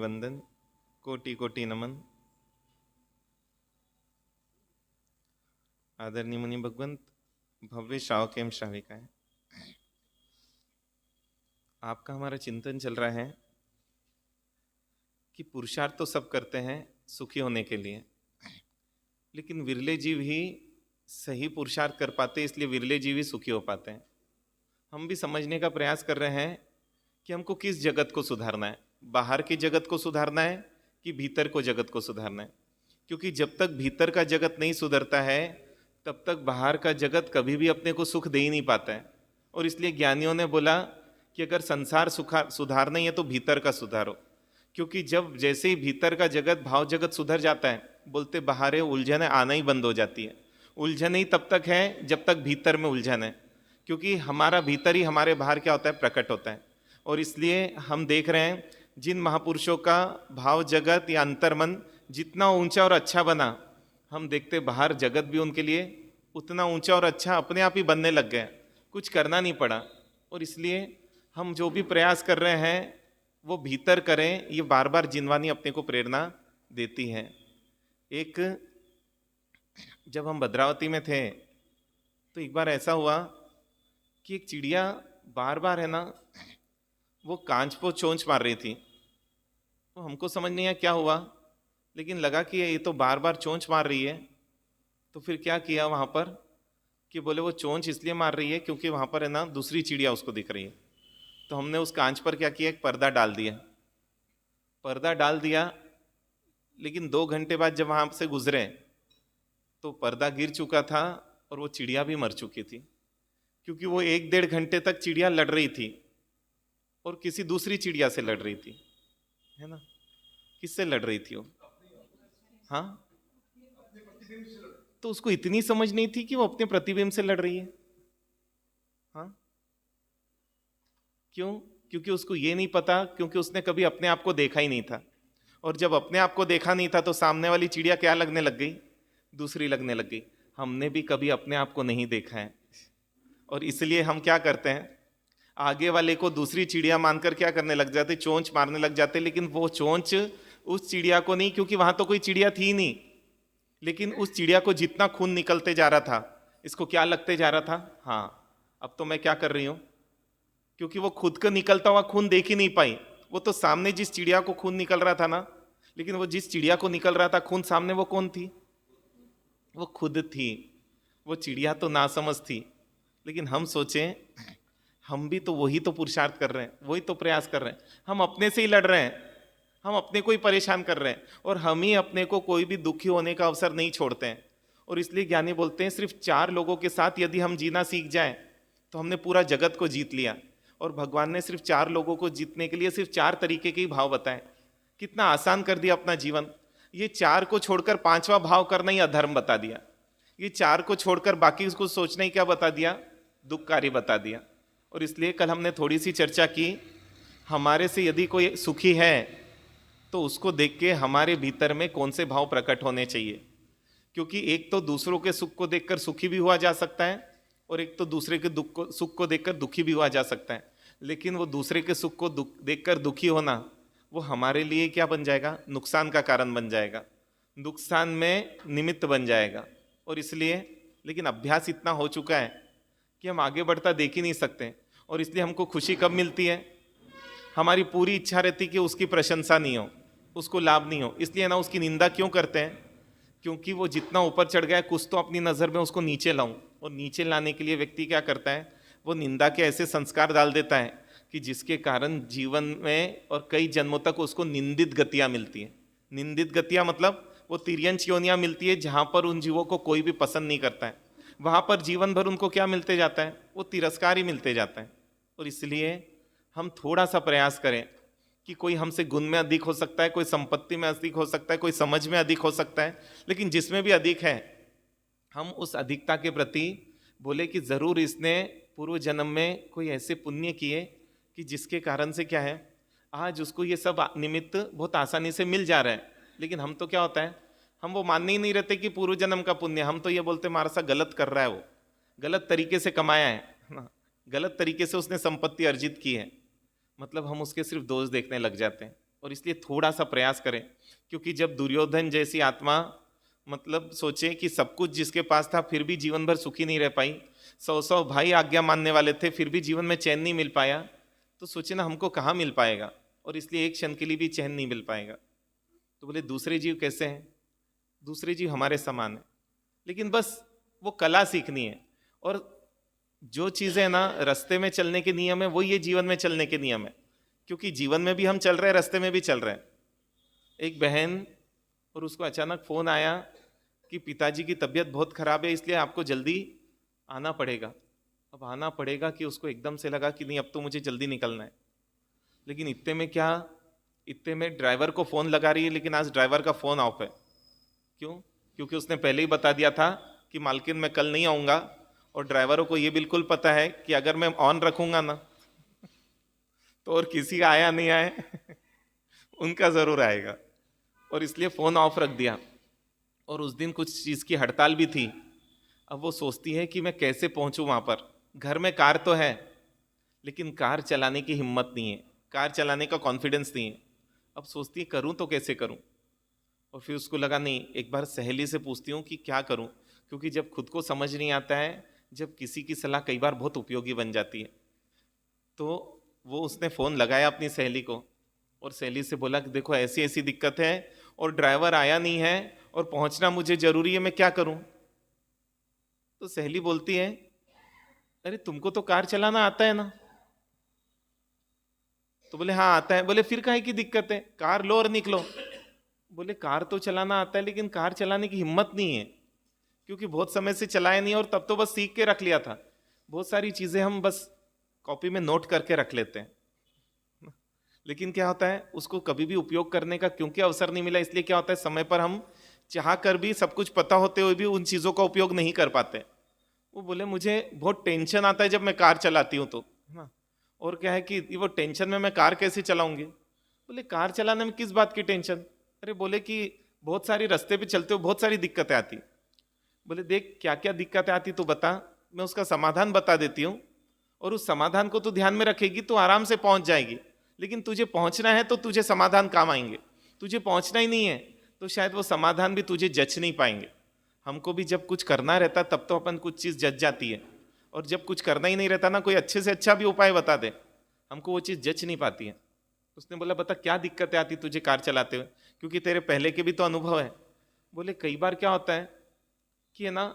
वंदन, कोटि कोटि नमन। आदरणीय मुनि भगवंत, भव्य श्रावक एवं श्राविकाएं, आपका हमारा चिंतन चल रहा है कि पुरुषार्थ तो सब करते हैं सुखी होने के लिए, लेकिन विरले जीव ही सही पुरुषार्थ कर पाते, इसलिए विरले जीव ही सुखी हो पाते हैं। हम भी समझने का प्रयास कर रहे हैं कि हमको किस जगत को सुधारना है, बाहर की जगत को सुधारना है कि भीतर को जगत को सुधारना है। क्योंकि जब तक भीतर का जगत नहीं सुधरता है तब तक बाहर का जगत कभी भी अपने को सुख दे ही नहीं पाता है। और इसलिए ज्ञानियों ने बोला कि अगर संसार सुधारना ही है तो भीतर का सुधारो, क्योंकि जब जैसे ही भीतर का जगत भाव जगत सुधर जाता है, बोलते बाहर उलझन आना ही बंद हो जाती है। उलझन ही तब तक है जब तक भीतर में उलझन है, क्योंकि हमारा भीतर ही हमारे बाहर क्या होता है, प्रकट होता है। और इसलिए हम देख रहे हैं जिन महापुरुषों का भाव जगत या अंतर्मन जितना ऊंचा और अच्छा बना, हम देखते बाहर जगत भी उनके लिए उतना ऊंचा और अच्छा अपने आप ही बनने लग गया, कुछ करना नहीं पड़ा। और इसलिए हम जो भी प्रयास कर रहे हैं वो भीतर करें, ये बार बार जिनवानी अपने को प्रेरणा देती है। एक जब हम भद्रावती में थे तो एक बार ऐसा हुआ कि एक चिड़िया बार बार है ना वो कांच को चोंच मार रही थी। तो हमको समझ नहीं आया क्या हुआ, लेकिन लगा कि ये तो बार बार चोंच मार रही है। तो फिर क्या किया वहाँ पर कि बोले वो चोंच इसलिए मार रही है क्योंकि वहाँ पर है ना दूसरी चिड़िया उसको दिख रही है। तो हमने उस कांच पर क्या किया, एक पर्दा डाल दिया। पर्दा डाल दिया, लेकिन 2 घंटे बाद जब वहाँ से गुजरे तो पर्दा गिर चुका था और वो चिड़िया भी मर चुकी थी, क्योंकि वो 1-1.5 घंटे तक चिड़िया लड़ रही थी और किसी दूसरी चिड़िया से लड़ रही थी, है ना। किससे लड़ रही थी वो? हाँ, तो उसको इतनी समझ नहीं थी कि वो अपने प्रतिबिंब से लड़ रही है। हाँ, क्यों? क्योंकि उसको ये नहीं पता, क्योंकि उसने कभी अपने आप को देखा ही नहीं था। और जब अपने आप को देखा नहीं था तो सामने वाली चिड़िया क्या लगने लग गई, दूसरी लगने लग गई। हमने भी कभी अपने आप को नहीं देखा है, और इसलिए हम क्या करते हैं, आगे वाले को दूसरी चिड़िया मानकर क्या करने लग जाते, चोंच मारने लग जाते। लेकिन वो चोंच उस चिड़िया को नहीं, क्योंकि वहां तो कोई चिड़िया थी ही नहीं, लेकिन उस चिड़िया को जितना खून निकलते जा रहा था, इसको क्या लगते जा रहा था, हाँ अब तो मैं क्या कर रही हूं, क्योंकि वो खुद का निकलता हुआ खून देख ही नहीं पाई। वो तो सामने जिस चिड़िया को खून निकल रहा था ना, लेकिन वो जिस चिड़िया को निकल रहा था खून सामने, वो कौन थी, वो खुद थी। वो चिड़िया तो नासमझ थी, लेकिन हम सोचें हम भी तो वही तो पुरुषार्थ कर रहे हैं, वही तो प्रयास कर रहे हैं। हम अपने से ही लड़ रहे हैं, हम अपने को ही परेशान कर रहे हैं, और हम ही अपने को कोई भी दुखी होने का अवसर नहीं छोड़ते हैं। और इसलिए ज्ञानी बोलते हैं सिर्फ 4 लोगों के साथ यदि हम जीना सीख जाएं तो हमने पूरा जगत को जीत लिया। और भगवान ने सिर्फ 4 लोगों को जीतने के लिए सिर्फ 4 तरीके के ही भाव बताए। कितना आसान कर दिया अपना जीवन। ये 4 को छोड़कर 5वां भाव करना ही अधर्म बता दिया। ये 4 को छोड़कर बाकी उसको सोचना ही क्या बता दिया, दुखकारी बता दिया। और इसलिए कल हमने थोड़ी सी चर्चा की, हमारे से यदि कोई सुखी है तो उसको देख के हमारे भीतर में कौन से भाव प्रकट होने चाहिए। क्योंकि एक तो दूसरों के सुख को देखकर सुखी भी हुआ जा सकता है, और एक तो दूसरे के सुख को देखकर दुखी भी हुआ जा सकता है। लेकिन वो दूसरे के सुख को देखकर दुखी होना, वो हमारे लिए क्या बन जाएगा, नुकसान का कारण बन जाएगा, नुकसान में निमित्त बन जाएगा। और इसलिए लेकिन अभ्यास इतना हो चुका है कि हम आगे बढ़ता देख ही नहीं सकते। और इसलिए हमको खुशी कब मिलती है, हमारी पूरी इच्छा रहती कि उसकी प्रशंसा नहीं हो, उसको लाभ नहीं हो। इसलिए ना उसकी निंदा क्यों करते हैं, क्योंकि वो जितना ऊपर चढ़ गया है कुछ तो अपनी नज़र में उसको नीचे लाऊं। और नीचे लाने के लिए व्यक्ति क्या करता है, वो निंदा के ऐसे संस्कार डाल देता है कि जिसके कारण जीवन में और कई जन्मों तक उसको निंदित गतियाँ मिलती हैं। निंदित गतियाँ मतलब वो तिर्यंच योनियाँ मिलती है जहाँ पर उन जीवों को कोई भी पसंद नहीं करता है। वहाँ पर जीवन भर उनको क्या मिलते जाता है, वो तिरस्कार ही मिलते जाता है। और इसलिए हम थोड़ा सा प्रयास करें कि कोई हमसे गुण में अधिक हो सकता है, कोई संपत्ति में अधिक हो सकता है, कोई समझ में अधिक हो सकता है, लेकिन जिसमें भी अधिक है हम उस अधिकता के प्रति बोले कि जरूर इसने पूर्व जन्म में कोई ऐसे पुण्य किए कि जिसके कारण से क्या है आज उसको ये सब निमित्त बहुत आसानी से मिल जा रहा है। लेकिन हम तो क्या होता है, हम वो मानने ही नहीं रहते कि पूर्व जन्म का पुण्य, हम तो ये बोलते हमारा सा गलत कर रहा है, वो गलत तरीके से कमाया है ना, गलत तरीके से उसने संपत्ति अर्जित की है, मतलब हम उसके सिर्फ दोष देखने लग जाते हैं। और इसलिए थोड़ा सा प्रयास करें, क्योंकि जब दुर्योधन जैसी आत्मा मतलब सोचे कि सब कुछ जिसके पास था फिर भी जीवन भर सुखी नहीं रह पाई, 100 भाई आज्ञा मानने वाले थे फिर भी जीवन में चैन नहीं मिल पाया, तो सोचे ना हमको कहाँ मिल पाएगा, और इसलिए एक क्षण के लिए भी चैन नहीं मिल पाएगा। तो बोले दूसरे जीव कैसे हैं? दूसरे जीव हमारे समान है, लेकिन बस वो कला सीखनी है। और जो चीज़ें ना रास्ते में चलने के नियम है वो ये जीवन में चलने के नियम है, क्योंकि जीवन में भी हम चल रहे हैं, रास्ते में भी चल रहे हैं। एक बहन, और उसको अचानक फ़ोन आया कि पिताजी की तबीयत बहुत ख़राब है इसलिए आपको जल्दी आना पड़ेगा। अब आना पड़ेगा कि उसको एकदम से लगा कि नहीं अब तो मुझे जल्दी निकलना है, लेकिन इतने में ड्राइवर को फ़ोन लगा रही है, लेकिन आज ड्राइवर का फ़ोन ऑफ है। क्यों? क्योंकि उसने पहले ही बता दिया था कि मालकिन मैं कल नहीं आऊँगा, और ड्राइवरों को ये बिल्कुल पता है कि अगर मैं ऑन रखूँगा ना तो और किसी का आया नहीं आए उनका ज़रूर आएगा, और इसलिए फ़ोन ऑफ रख दिया। और उस दिन कुछ चीज़ की हड़ताल भी थी। अब वो सोचती है कि मैं कैसे पहुंचूं वहां पर। घर में कार तो है, लेकिन कार चलाने की हिम्मत नहीं है, कार चलाने का कॉन्फिडेंस नहीं है। अब सोचती है करूं तो कैसे करूं। और फिर उसको लगा नहीं, एक बार सहेली से पूछती हूँ कि क्या करूं, क्योंकि जब खुद को समझ नहीं आता है, जब किसी की सलाह कई बार बहुत उपयोगी बन जाती है। तो वो उसने फ़ोन लगाया अपनी सहेली को, और सहेली से बोला कि देखो ऐसी ऐसी दिक्कत है और ड्राइवर आया नहीं है और पहुंचना मुझे ज़रूरी है, मैं क्या करूं। तो सहेली बोलती है अरे तुमको तो कार चलाना आता है ना। तो बोले हाँ आता है। बोले फिर काहे की दिक्कत है, कार लो और निकलो। बोले कार तो चलाना आता है, लेकिन कार चलाने की हिम्मत नहीं है, क्योंकि बहुत समय से चलाया नहीं, और तब तो बस सीख के रख लिया था। बहुत सारी चीज़ें हम बस कॉपी में नोट करके रख लेते हैं, लेकिन क्या होता है उसको कभी भी उपयोग करने का क्योंकि अवसर नहीं मिला, इसलिए क्या होता है समय पर हम चाह कर भी सब कुछ पता होते हुए भी उन चीज़ों का उपयोग नहीं कर पाते। वो बोले मुझे बहुत टेंशन आता है जब मैं कार चलाती हूँ, तो है ना, और क्या है कि वो टेंशन में मैं कार कैसे चलाऊंगी। बोले कार चलाने में किस बात की टेंशन। अरे बोले कि बहुत सारी रास्ते पे चलते हो बहुत सारी दिक्कतें आती। बोले देख क्या क्या दिक्कतें आती तो बता, मैं उसका समाधान बता देती हूँ, और उस समाधान को तू ध्यान में रखेगी तो आराम से पहुंच जाएगी। लेकिन तुझे पहुंचना है तो तुझे समाधान काम आएंगे, तुझे पहुंचना ही नहीं है तो शायद वो समाधान भी तुझे जच नहीं पाएंगे। हमको भी जब कुछ करना रहता तब तो अपन कुछ चीज़ जच जाती है, और जब कुछ करना ही नहीं रहता ना, कोई अच्छे से अच्छा भी उपाय बता दे, हमको वो चीज़ जच नहीं पाती है। उसने बोला बता क्या दिक्कतें आती तुझे कार चलाते हुए, क्योंकि तेरे पहले के भी तो अनुभव है। बोले कई बार क्या होता है कि है ना,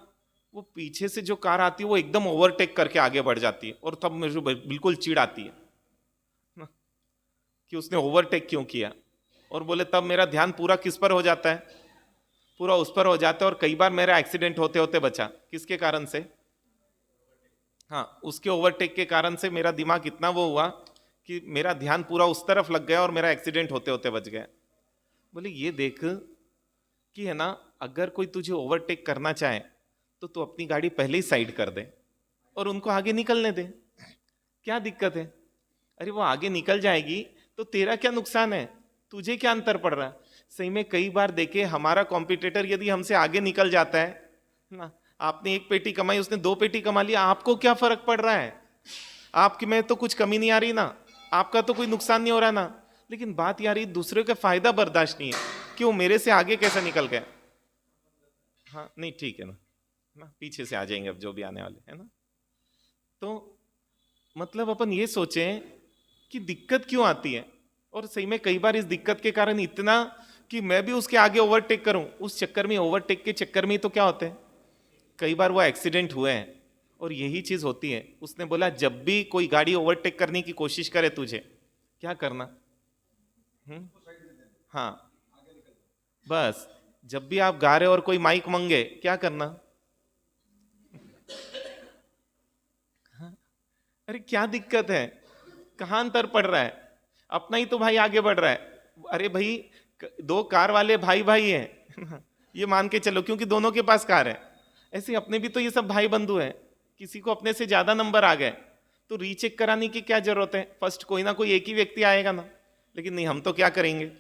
वो पीछे से जो कार आती है वो एकदम ओवरटेक करके आगे बढ़ जाती है, और तब मुझे बिल्कुल चिढ़ आती है ना, कि उसने ओवरटेक क्यों किया। और बोले तब मेरा ध्यान पूरा किस पर हो जाता है, पूरा उस पर हो जाता है। और कई बार मेरा एक्सीडेंट होते होते बचा, किसके कारण से, हाँ उसके ओवरटेक के कारण से मेरा दिमाग इतना वो हुआ कि मेरा ध्यान पूरा उस तरफ लग गया और मेरा एक्सीडेंट होते होते बच गया। बोले ये देख कि है ना, अगर कोई तुझे ओवरटेक करना चाहे तो तू अपनी गाड़ी पहले ही साइड कर दे और उनको आगे निकलने दे, क्या दिक्कत है। अरे वो आगे निकल जाएगी तो तेरा क्या नुकसान है, तुझे क्या अंतर पड़ रहा है। सही में कई बार देखे हमारा कॉम्पिटिटर यदि हमसे आगे निकल जाता है ना, आपने एक पेटी कमाई उसने 2 पेटी कमा लिया, आपको क्या फर्क पड़ रहा है, आपकी में तो कुछ कमी नहीं आ रही ना, आपका तो कोई नुकसान नहीं हो रहा ना। लेकिन बात यार ये दूसरे का फायदा बर्दाश्त नहीं है, क्यों मेरे से आगे कैसा निकल गया। हाँ नहीं ठीक है ना, पीछे से आ जाएंगे अब जो भी आने वाले है ना। तो मतलब अपन ये सोचें कि दिक्कत क्यों आती है, और सही में कई बार इस दिक्कत के कारण इतना कि मैं भी उसके आगे ओवरटेक करूं, उस चक्कर में ओवरटेक के चक्कर में ही तो क्या होते हैं कई बार वो एक्सीडेंट हुए हैं। और यही चीज होती है। उसने बोला जब भी कोई गाड़ी ओवरटेक करने की कोशिश करे तुझे क्या करना, हाँ बस जब भी आप गा रहे हो और कोई माइक मंगे क्या करना, हाँ? अरे क्या दिक्कत है, कहाँ अंतर पड़ रहा है, अपना ही तो भाई आगे बढ़ रहा है। अरे भाई 2 कार वाले भाई भाई हैं ये मान के चलो, क्योंकि दोनों के पास कार है। ऐसे अपने भी तो ये सब भाई बंधु हैं, किसी को अपने से ज्यादा नंबर आ गए तो रीचेक कराने की क्या जरूरत है, फर्स्ट कोई ना कोई एक ही व्यक्ति आएगा ना। लेकिन नहीं, हम तो क्या करेंगे,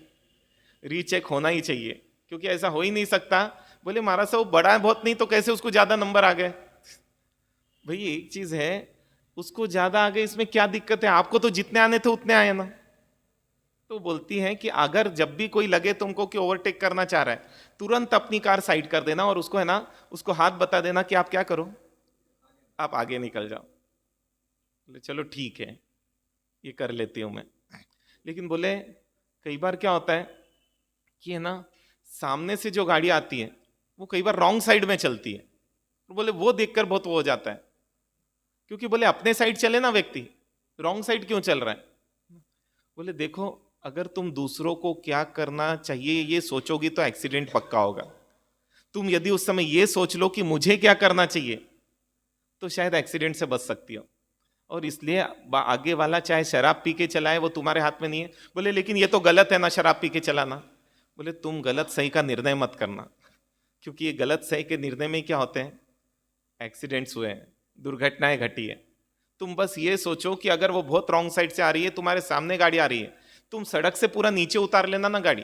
रीचेक होना ही चाहिए, क्योंकि ऐसा हो ही नहीं सकता। बोले महाराज साहब बड़ा है बहुत, नहीं तो कैसे उसको ज्यादा नंबर आ गए। भाई एक चीज है, उसको ज्यादा आ गए इसमें क्या दिक्कत है, आपको तो जितने आने थे उतने आए ना। तो बोलती हैं कि अगर जब भी कोई लगे तुमको कि ओवरटेक करना चाह रहा है, तुरंत अपनी कार साइड कर देना और उसको है ना, उसको हाथ बता देना कि आप क्या करो, आप आगे निकल जाओ। बोले चलो ठीक है, ये कर लेती हूं मैं। लेकिन बोले कई बार क्या होता है कि है ना, सामने से जो गाड़ी आती है वो कई बार रॉन्ग साइड में चलती है। तो बोले वो देखकर बहुत वो हो जाता है, क्योंकि बोले अपने साइड चले ना व्यक्ति, रॉन्ग साइड क्यों चल रहा है। बोले देखो, अगर तुम दूसरों को क्या करना चाहिए ये सोचोगी तो एक्सीडेंट पक्का होगा। तुम यदि उस समय ये सोच लो कि मुझे क्या करना चाहिए, तो शायद एक्सीडेंट से बच सकती हो। और इसलिए आगे वाला चाहे शराब पी के चलाए, वो तुम्हारे हाथ में नहीं है। बोले लेकिन ये तो गलत है ना शराब पी के चलाना। बोले तुम गलत सही का निर्णय मत करना, क्योंकि ये गलत सही के निर्णय में क्या होते हैं, एक्सीडेंट्स हुए हैं, दुर्घटनाएं घटी है। तुम बस ये सोचो कि अगर वो बहुत रॉन्ग साइड से आ रही है, तुम्हारे सामने गाड़ी आ रही है, तुम सड़क से पूरा नीचे उतार लेना ना गाड़ी,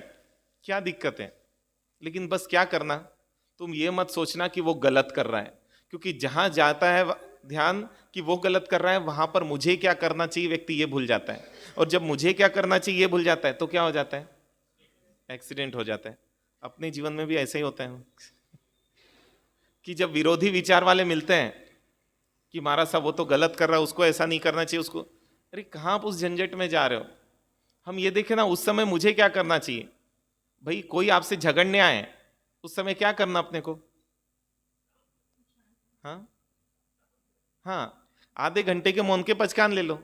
क्या दिक्कत है। लेकिन बस क्या करना, तुम ये मत सोचना कि वो गलत कर रहा है, क्योंकि जहां जाता है ध्यान कि वो गलत कर रहा है, वहां पर मुझे क्या करना चाहिए व्यक्ति ये भूल जाता है। और जब मुझे क्या करना चाहिए ये भूल जाता है तो क्या हो जाता है, एक्सीडेंट हो जाता है। अपने जीवन में भी ऐसा ही होता है कि जब विरोधी विचार वाले मिलते हैं कि महाराज साहब वो तो गलत कर रहा है, उसको ऐसा नहीं करना चाहिए, उसको, अरे कहाँ आप उस झंझट में जा रहे हो। हम ये देखें ना, उस समय मुझे क्या करना चाहिए। भाई कोई आपसे झगड़ने आए, उस समय क्या करना अपने को, हाँ हाँ, आधे घंटे के मौन के पचकान ले लो।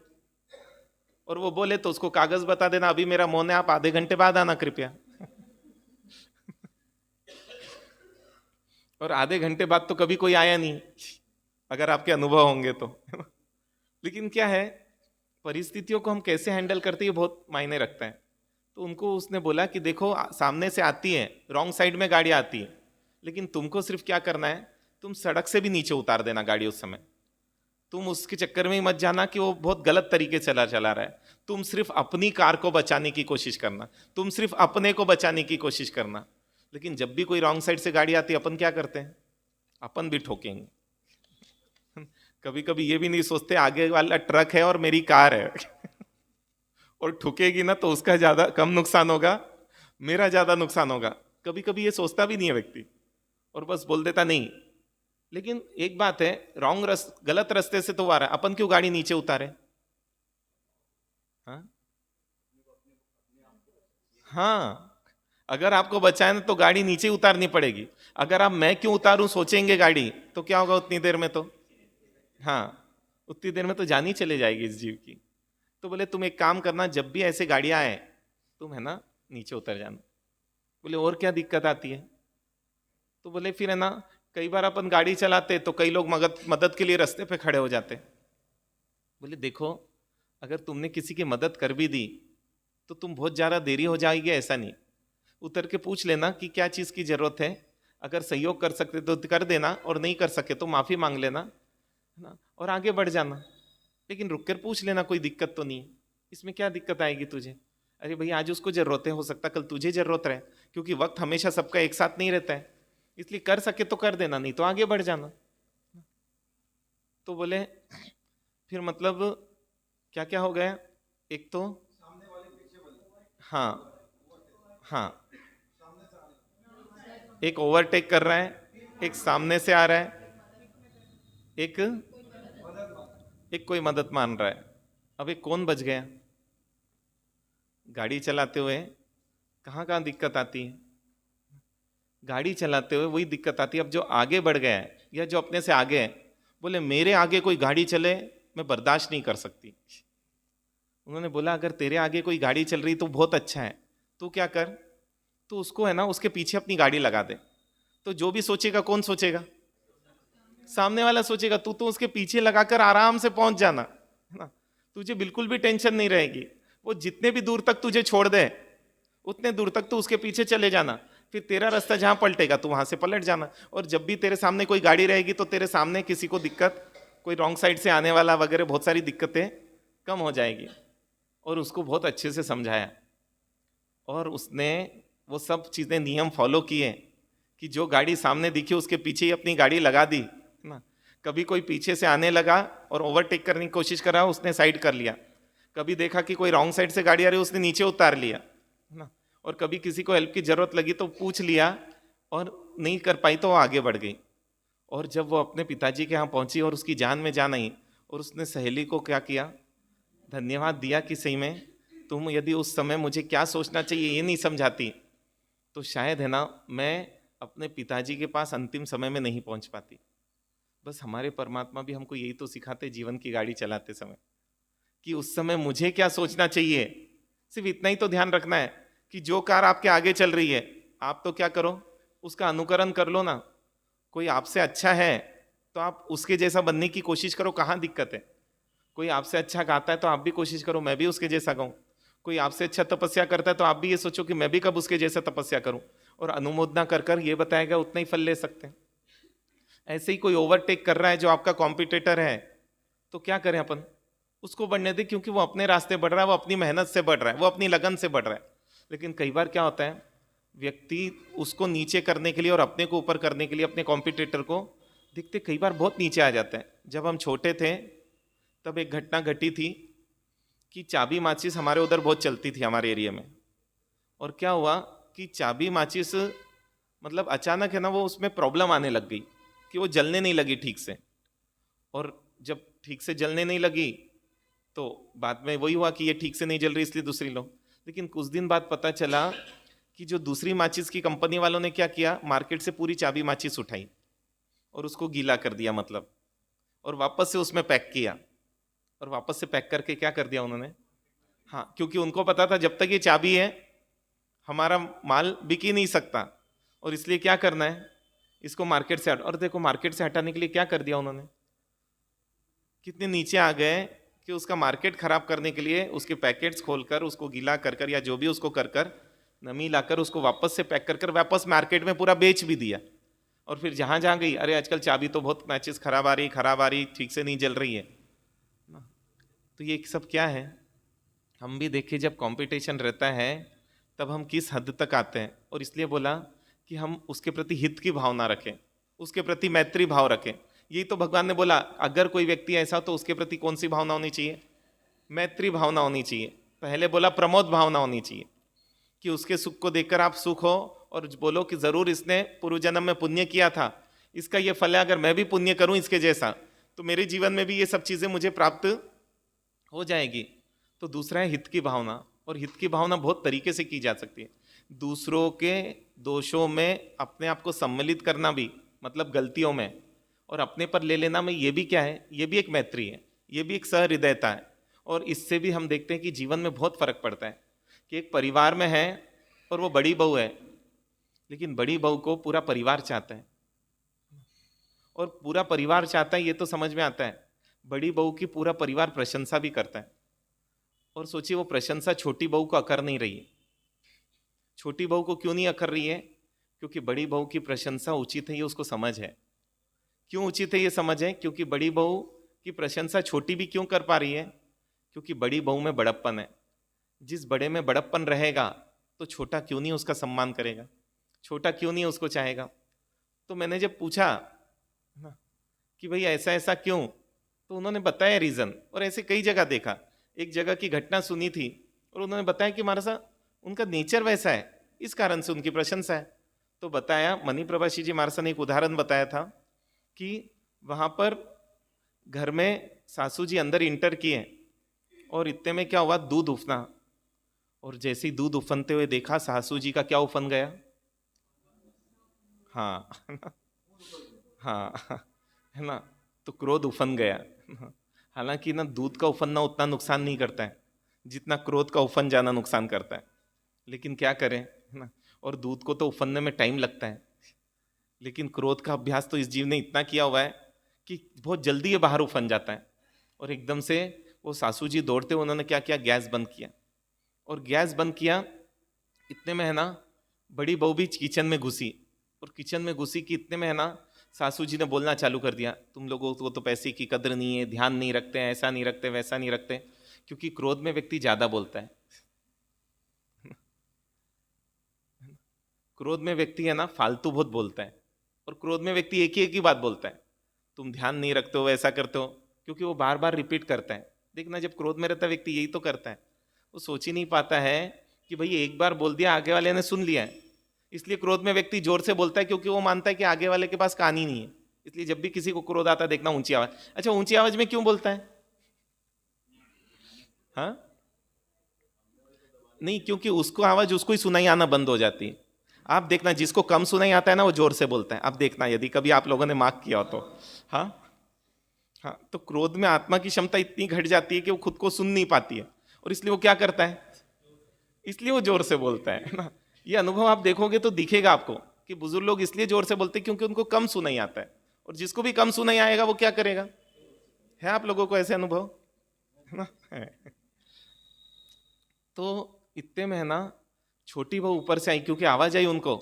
और वो बोले तो उसको कागज बता देना, अभी मेरा मौन है, आप आधे घंटे बाद आना कृपया। और आधे घंटे बाद तो कभी कोई आया नहीं, अगर आपके अनुभव होंगे तो। लेकिन क्या है, परिस्थितियों को हम कैसे हैंडल करते हैं ये बहुत मायने रखता है। तो उनको उसने बोला कि देखो सामने से आती है, रॉन्ग साइड में गाड़ी आती है, लेकिन तुमको सिर्फ क्या करना है, तुम सड़क से भी नीचे उतार देना गाड़ी उस समय। तुम उसके चक्कर में ही मत जाना कि वो बहुत गलत तरीके से चला रहा है। तुम सिर्फ अपनी कार को बचाने की कोशिश करना, तुम सिर्फ अपने को बचाने की कोशिश करना। लेकिन जब भी कोई रॉन्ग साइड से गाड़ी आती है, अपन क्या करते हैं, अपन भी ठोकेंगे। कभी कभी ये भी नहीं सोचते आगे वाला ट्रक है और मेरी कार है और ठुकेगी ना तो उसका ज्यादा कम नुकसान होगा, मेरा ज्यादा नुकसान होगा। कभी कभी ये सोचता भी नहीं है व्यक्ति और बस बोल देता नहीं। लेकिन एक बात है, गलत रास्ते से तो आ रहा है, अपन क्यों गाड़ी नीचे उतारे। हाँ हाँ, अगर आपको बचाए तो गाड़ी नीचे उतारनी पड़ेगी। अगर आप मैं क्यों उतारूं सोचेंगे गाड़ी, तो क्या होगा उतनी देर में, तो हाँ उतनी देर में तो जान ही चले जाएगी इस जीव की। तो बोले तुम एक काम करना, जब भी ऐसे गाड़ियां आए तुम है ना नीचे उतर जाना। बोले और क्या दिक्कत आती है। तो बोले फिर है ना, कई बार अपन गाड़ी चलाते तो कई लोग मदद के लिए रास्ते पे खड़े हो जाते। बोले देखो, अगर तुमने किसी की मदद कर भी दी तो तुम बहुत ज़्यादा देरी हो जाएगी, ऐसा नहीं। उतर के पूछ लेना कि क्या चीज़ की ज़रूरत है, अगर सहयोग कर सकते तो कर देना, और नहीं कर सके तो माफ़ी मांग लेना, है ना, और आगे बढ़ जाना। लेकिन रुक कर पूछ लेना, कोई दिक्कत तो नहीं है, इसमें क्या दिक्कत आएगी तुझे। अरे भाई आज उसको ज़रूरत है, हो सकता कल तुझे ज़रूरत रहे, क्योंकि वक्त हमेशा सबका एक साथ नहीं रहता है, इसलिए कर सके तो कर देना, नहीं तो आगे बढ़ जाना। तो बोले फिर मतलब क्या क्या हो गया, एक तो हाँ हाँ, एक ओवरटेक कर रहा है, एक सामने से आ रहा है, एक एक कोई मदद मान रहा है। अब एक कौन बच गया। गाड़ी चलाते हुए कहाँ कहाँ दिक्कत आती है, गाड़ी चलाते हुए वही दिक्कत आती है। अब जो आगे बढ़ गया है या जो अपने से आगे है, बोले मेरे आगे कोई गाड़ी चले मैं बर्दाश्त नहीं कर सकती। उन्होंने बोला अगर तेरे आगे कोई गाड़ी चल रही तो बहुत अच्छा है, तू क्या कर, तो उसको है ना उसके पीछे अपनी गाड़ी लगा दे। तो जो भी सोचेगा, कौन सोचेगा, सामने वाला सोचेगा। तू तो उसके पीछे लगाकर आराम से पहुंच जाना, है ना, तुझे बिल्कुल भी टेंशन नहीं रहेगी। वो जितने भी दूर तक तुझे छोड़ दे उतने दूर तक तू उसके पीछे चले जाना, फिर तेरा रास्ता जहां पलटेगा तू वहां से पलट जाना। और जब भी तेरे सामने कोई गाड़ी रहेगी तो तेरे सामने किसी को दिक्कत, कोई रॉन्ग साइड से आने वाला वगैरह, बहुत सारी दिक्कतें कम हो जाएगी। और उसको बहुत अच्छे से समझाया और उसने वो सब चीज़ें नियम फॉलो किए कि जो गाड़ी सामने दिखी उसके पीछे ही अपनी गाड़ी लगा दी ना। कभी कोई पीछे से आने लगा और ओवरटेक करने की कोशिश कर रहा, उसने साइड कर लिया। कभी देखा कि कोई रॉन्ग साइड से गाड़ी आ रही है, उसने नीचे उतार लिया, है ना। और कभी किसी को हेल्प की जरूरत लगी तो पूछ लिया, और नहीं कर पाई तो वो आगे बढ़ गई। और जब वो अपने पिताजी के यहाँ पहुंची और उसकी जान में जान आई, और उसने सहेली को क्या किया, धन्यवाद दिया कि सही में तुम यदि उस समय मुझे क्या सोचना चाहिए ये नहीं समझाती, तो शायद, है ना, मैं अपने पिताजी के पास अंतिम समय में नहीं पहुंच पाती। बस हमारे परमात्मा भी हमको यही तो सिखाते जीवन की गाड़ी चलाते समय, कि उस समय मुझे क्या सोचना चाहिए। सिर्फ इतना ही तो ध्यान रखना है कि जो कार आपके आगे चल रही है, आप तो क्या करो, उसका अनुकरण कर लो ना। कोई आपसे अच्छा है तो आप उसके जैसा बनने की कोशिश करो, कहाँ दिक्कत है। कोई आपसे अच्छा गाता है तो आप भी कोशिश करो मैं भी उसके जैसा गाऊं। कोई आपसे अच्छा तपस्या करता है तो आप भी ये सोचो कि मैं भी कब उसके जैसा तपस्या करूं, और अनुमोदना कर कर ये बताएगा उतना ही फल ले सकते हैं। ऐसे ही कोई ओवरटेक कर रहा है जो आपका कॉम्पिटिटर है, तो क्या करें अपन, उसको बढ़ने दे, क्योंकि वो अपने रास्ते बढ़ रहा है, वो अपनी मेहनत से बढ़ रहा है, वो अपनी लगन से बढ़ रहा है। लेकिन कई बार क्या होता है, व्यक्ति उसको नीचे करने के लिए और अपने को ऊपर करने के लिए अपने कॉम्पिटिटर को दिखते कई बार बहुत नीचे आ जाते हैं। जब हम छोटे थे तब एक घटना घटी थी कि चाबी माचिस हमारे उधर बहुत चलती थी हमारे एरिया में। और क्या हुआ कि चाबी माचिस मतलब अचानक, है ना, वो उसमें प्रॉब्लम आने लग गई कि वो जलने नहीं लगी ठीक से। और जब ठीक से जलने नहीं लगी तो बाद में वही हुआ कि ये ठीक से नहीं जल रही इसलिए दूसरी लो। लेकिन कुछ दिन बाद पता चला कि जो दूसरी माचिस की कंपनी वालों ने क्या किया, मार्केट से पूरी चाबी माचिस उठाई और उसको गीला कर दिया, मतलब, और वापस से उसमें पैक किया। और वापस से पैक करके क्या कर दिया उन्होंने, हाँ, क्योंकि उनको पता था जब तक ये चाबी है हमारा माल बिक ही नहीं सकता, और इसलिए क्या करना है, इसको मार्केट से और देखो मार्केट से हटाने के लिए क्या कर दिया उन्होंने, कितने नीचे आ गए कि उसका मार्केट खराब करने के लिए उसके पैकेट्स खोलकर उसको गीला कर कर या जो भी उसको कर कर नमी लाकर उसको वापस से पैक कर कर वापस मार्केट में पूरा बेच भी दिया। और फिर जहाँ जहाँ गई, अरे आजकल चाबी तो बहुत मैचेस खराब आ रही, ठीक से नहीं जल रही है ना। तो ये सब क्या है, हम भी देखिए जब कंपटीशन रहता है तब हम किस हद तक आते हैं। और इसलिए बोला कि हम उसके प्रति हित की भावना रखें, उसके प्रति मैत्री भाव रखें। यही तो भगवान ने बोला, अगर कोई व्यक्ति ऐसा तो उसके प्रति कौन सी भावना होनी चाहिए, मैत्री भावना होनी चाहिए। पहले बोला प्रमोद भावना होनी चाहिए, कि उसके सुख को देखकर आप सुख हो और बोलो कि जरूर इसने पूर्व जन्म में पुण्य किया था, इसका ये फल है, अगर मैं भी पुण्य करूं इसके जैसा तो मेरे जीवन में भी ये सब चीजें मुझे प्राप्त हो जाएगी। तो दूसरा है हित की भावना, और हित की भावना बहुत तरीके से की जा सकती है। दूसरों के दोषों में अपने आप को सम्मिलित करना भी, मतलब गलतियों में, और अपने पर ले लेना में, ये भी क्या है, ये भी एक मैत्री है, ये भी एक सहृदयता है। और इससे भी हम देखते हैं कि जीवन में बहुत फर्क पड़ता है कि एक परिवार में है और वो बड़ी बहू है, लेकिन बड़ी बहू को पूरा परिवार चाहता है, और पूरा परिवार चाहता है ये तो समझ में आता है, बड़ी बहू की पूरा परिवार प्रशंसा भी करता है। और सोचिए वो प्रशंसा छोटी बहू को अकर नहीं रही है। छोटी बहू को क्यों नहीं अकर रही है, क्योंकि बड़ी बहू की प्रशंसा उचित है, ये उसको समझ है। क्यों उचित है ये समझ है, क्योंकि बड़ी बहू की प्रशंसा छोटी भी क्यों कर पा रही है, क्योंकि बड़ी बहू में बड़प्पन है। जिस बड़े में बड़प्पन रहेगा तो छोटा क्यों नहीं उसका सम्मान करेगा, छोटा क्यों नहीं उसको चाहेगा। तो मैंने जब पूछा ना कि भाई ऐसा ऐसा क्यों, तो उन्होंने बताया रीजन। और ऐसे कई जगह देखा, एक जगह की घटना सुनी थी और उन्होंने बताया कि महाराज उनका नेचर वैसा है, इस कारण से उनकी प्रशंसा है। तो बताया, मणि प्रभाषी जी महाराज ने एक उदाहरण बताया था कि वहां पर घर में सासू जी अंदर इंटर किए और इतने में क्या हुआ, दूध उफना। और जैसे ही दूध उफनते हुए देखा, सासू जी का क्या उफन गया, हाँ हाँ, है ना, तो क्रोध उफन गया। हालांकि ना दूध का उफनना उतना नुकसान नहीं करता है जितना क्रोध का उफन जाना नुकसान करता है, लेकिन क्या करें, है ना। और दूध को तो उफनने में टाइम लगता है, लेकिन क्रोध का अभ्यास तो इस जीव ने इतना किया हुआ है कि बहुत जल्दी ये बाहर उफन जाता है। और एकदम से वो सासू जी दौड़ते, उन्होंने क्या किया, गैस बंद किया। और गैस बंद किया, इतने में, है ना, बड़ी बहू भी किचन में घुसी। और किचन में घुसी कि इतने में, है ना, सासू जी ने बोलना चालू कर दिया, तुम लोगों को तो पैसे की कदर नहीं है, ध्यान नहीं रखते हैं, ऐसा नहीं रखते, वैसा नहीं रखते। क्योंकि क्रोध में व्यक्ति ज्यादा बोलता है। क्रोध में व्यक्ति, है ना, फालतू बहुत बोलता है। और क्रोध में व्यक्ति एक ही बात बोलता है, तुम ध्यान नहीं रखते हो, ऐसा करते हो, क्योंकि वो बार बार रिपीट करता है। देखना जब क्रोध में रहता व्यक्ति यही तो करता है, वो सोच ही नहीं पाता है कि भाई एक बार बोल दिया, आगे वाले ने सुन लिया है। इसलिए क्रोध में व्यक्ति जोर से बोलता है क्योंकि वो मानता है कि आगे वाले के पास कहानी नहीं है। इसलिए जब भी किसी को क्रोध आता है देखना ऊंची आवाज, अच्छा ऊंची आवाज में क्यों बोलता है? हाँ नहीं, क्योंकि उसको आवाज उसको ही सुनाई आना बंद हो जाती है। आप देखना जिसको कम सुनाई आता है ना वो जोर से बोलता है। आप देखना यदि कभी आप लोगों ने मार्क किया हो तो। हाँ हाँ, तो क्रोध में आत्मा की क्षमता इतनी घट जाती है कि वो खुद को सुन नहीं पाती है, और इसलिए वो क्या करता है, इसलिए वो जोर से बोलता है ना। ये अनुभव आप देखोगे तो दिखेगा आपको कि बुजुर्ग लोग इसलिए जोर से बोलते हैं क्योंकि उनको कम सुनाई आता है, और जिसको भी कम सुनाई आएगा वो क्या करेगा। है आप लोगों को ऐसे अनुभव है ना? है। तो इतने में है ना छोटी बहू ऊपर से आई, क्योंकि आवाज आई उनको,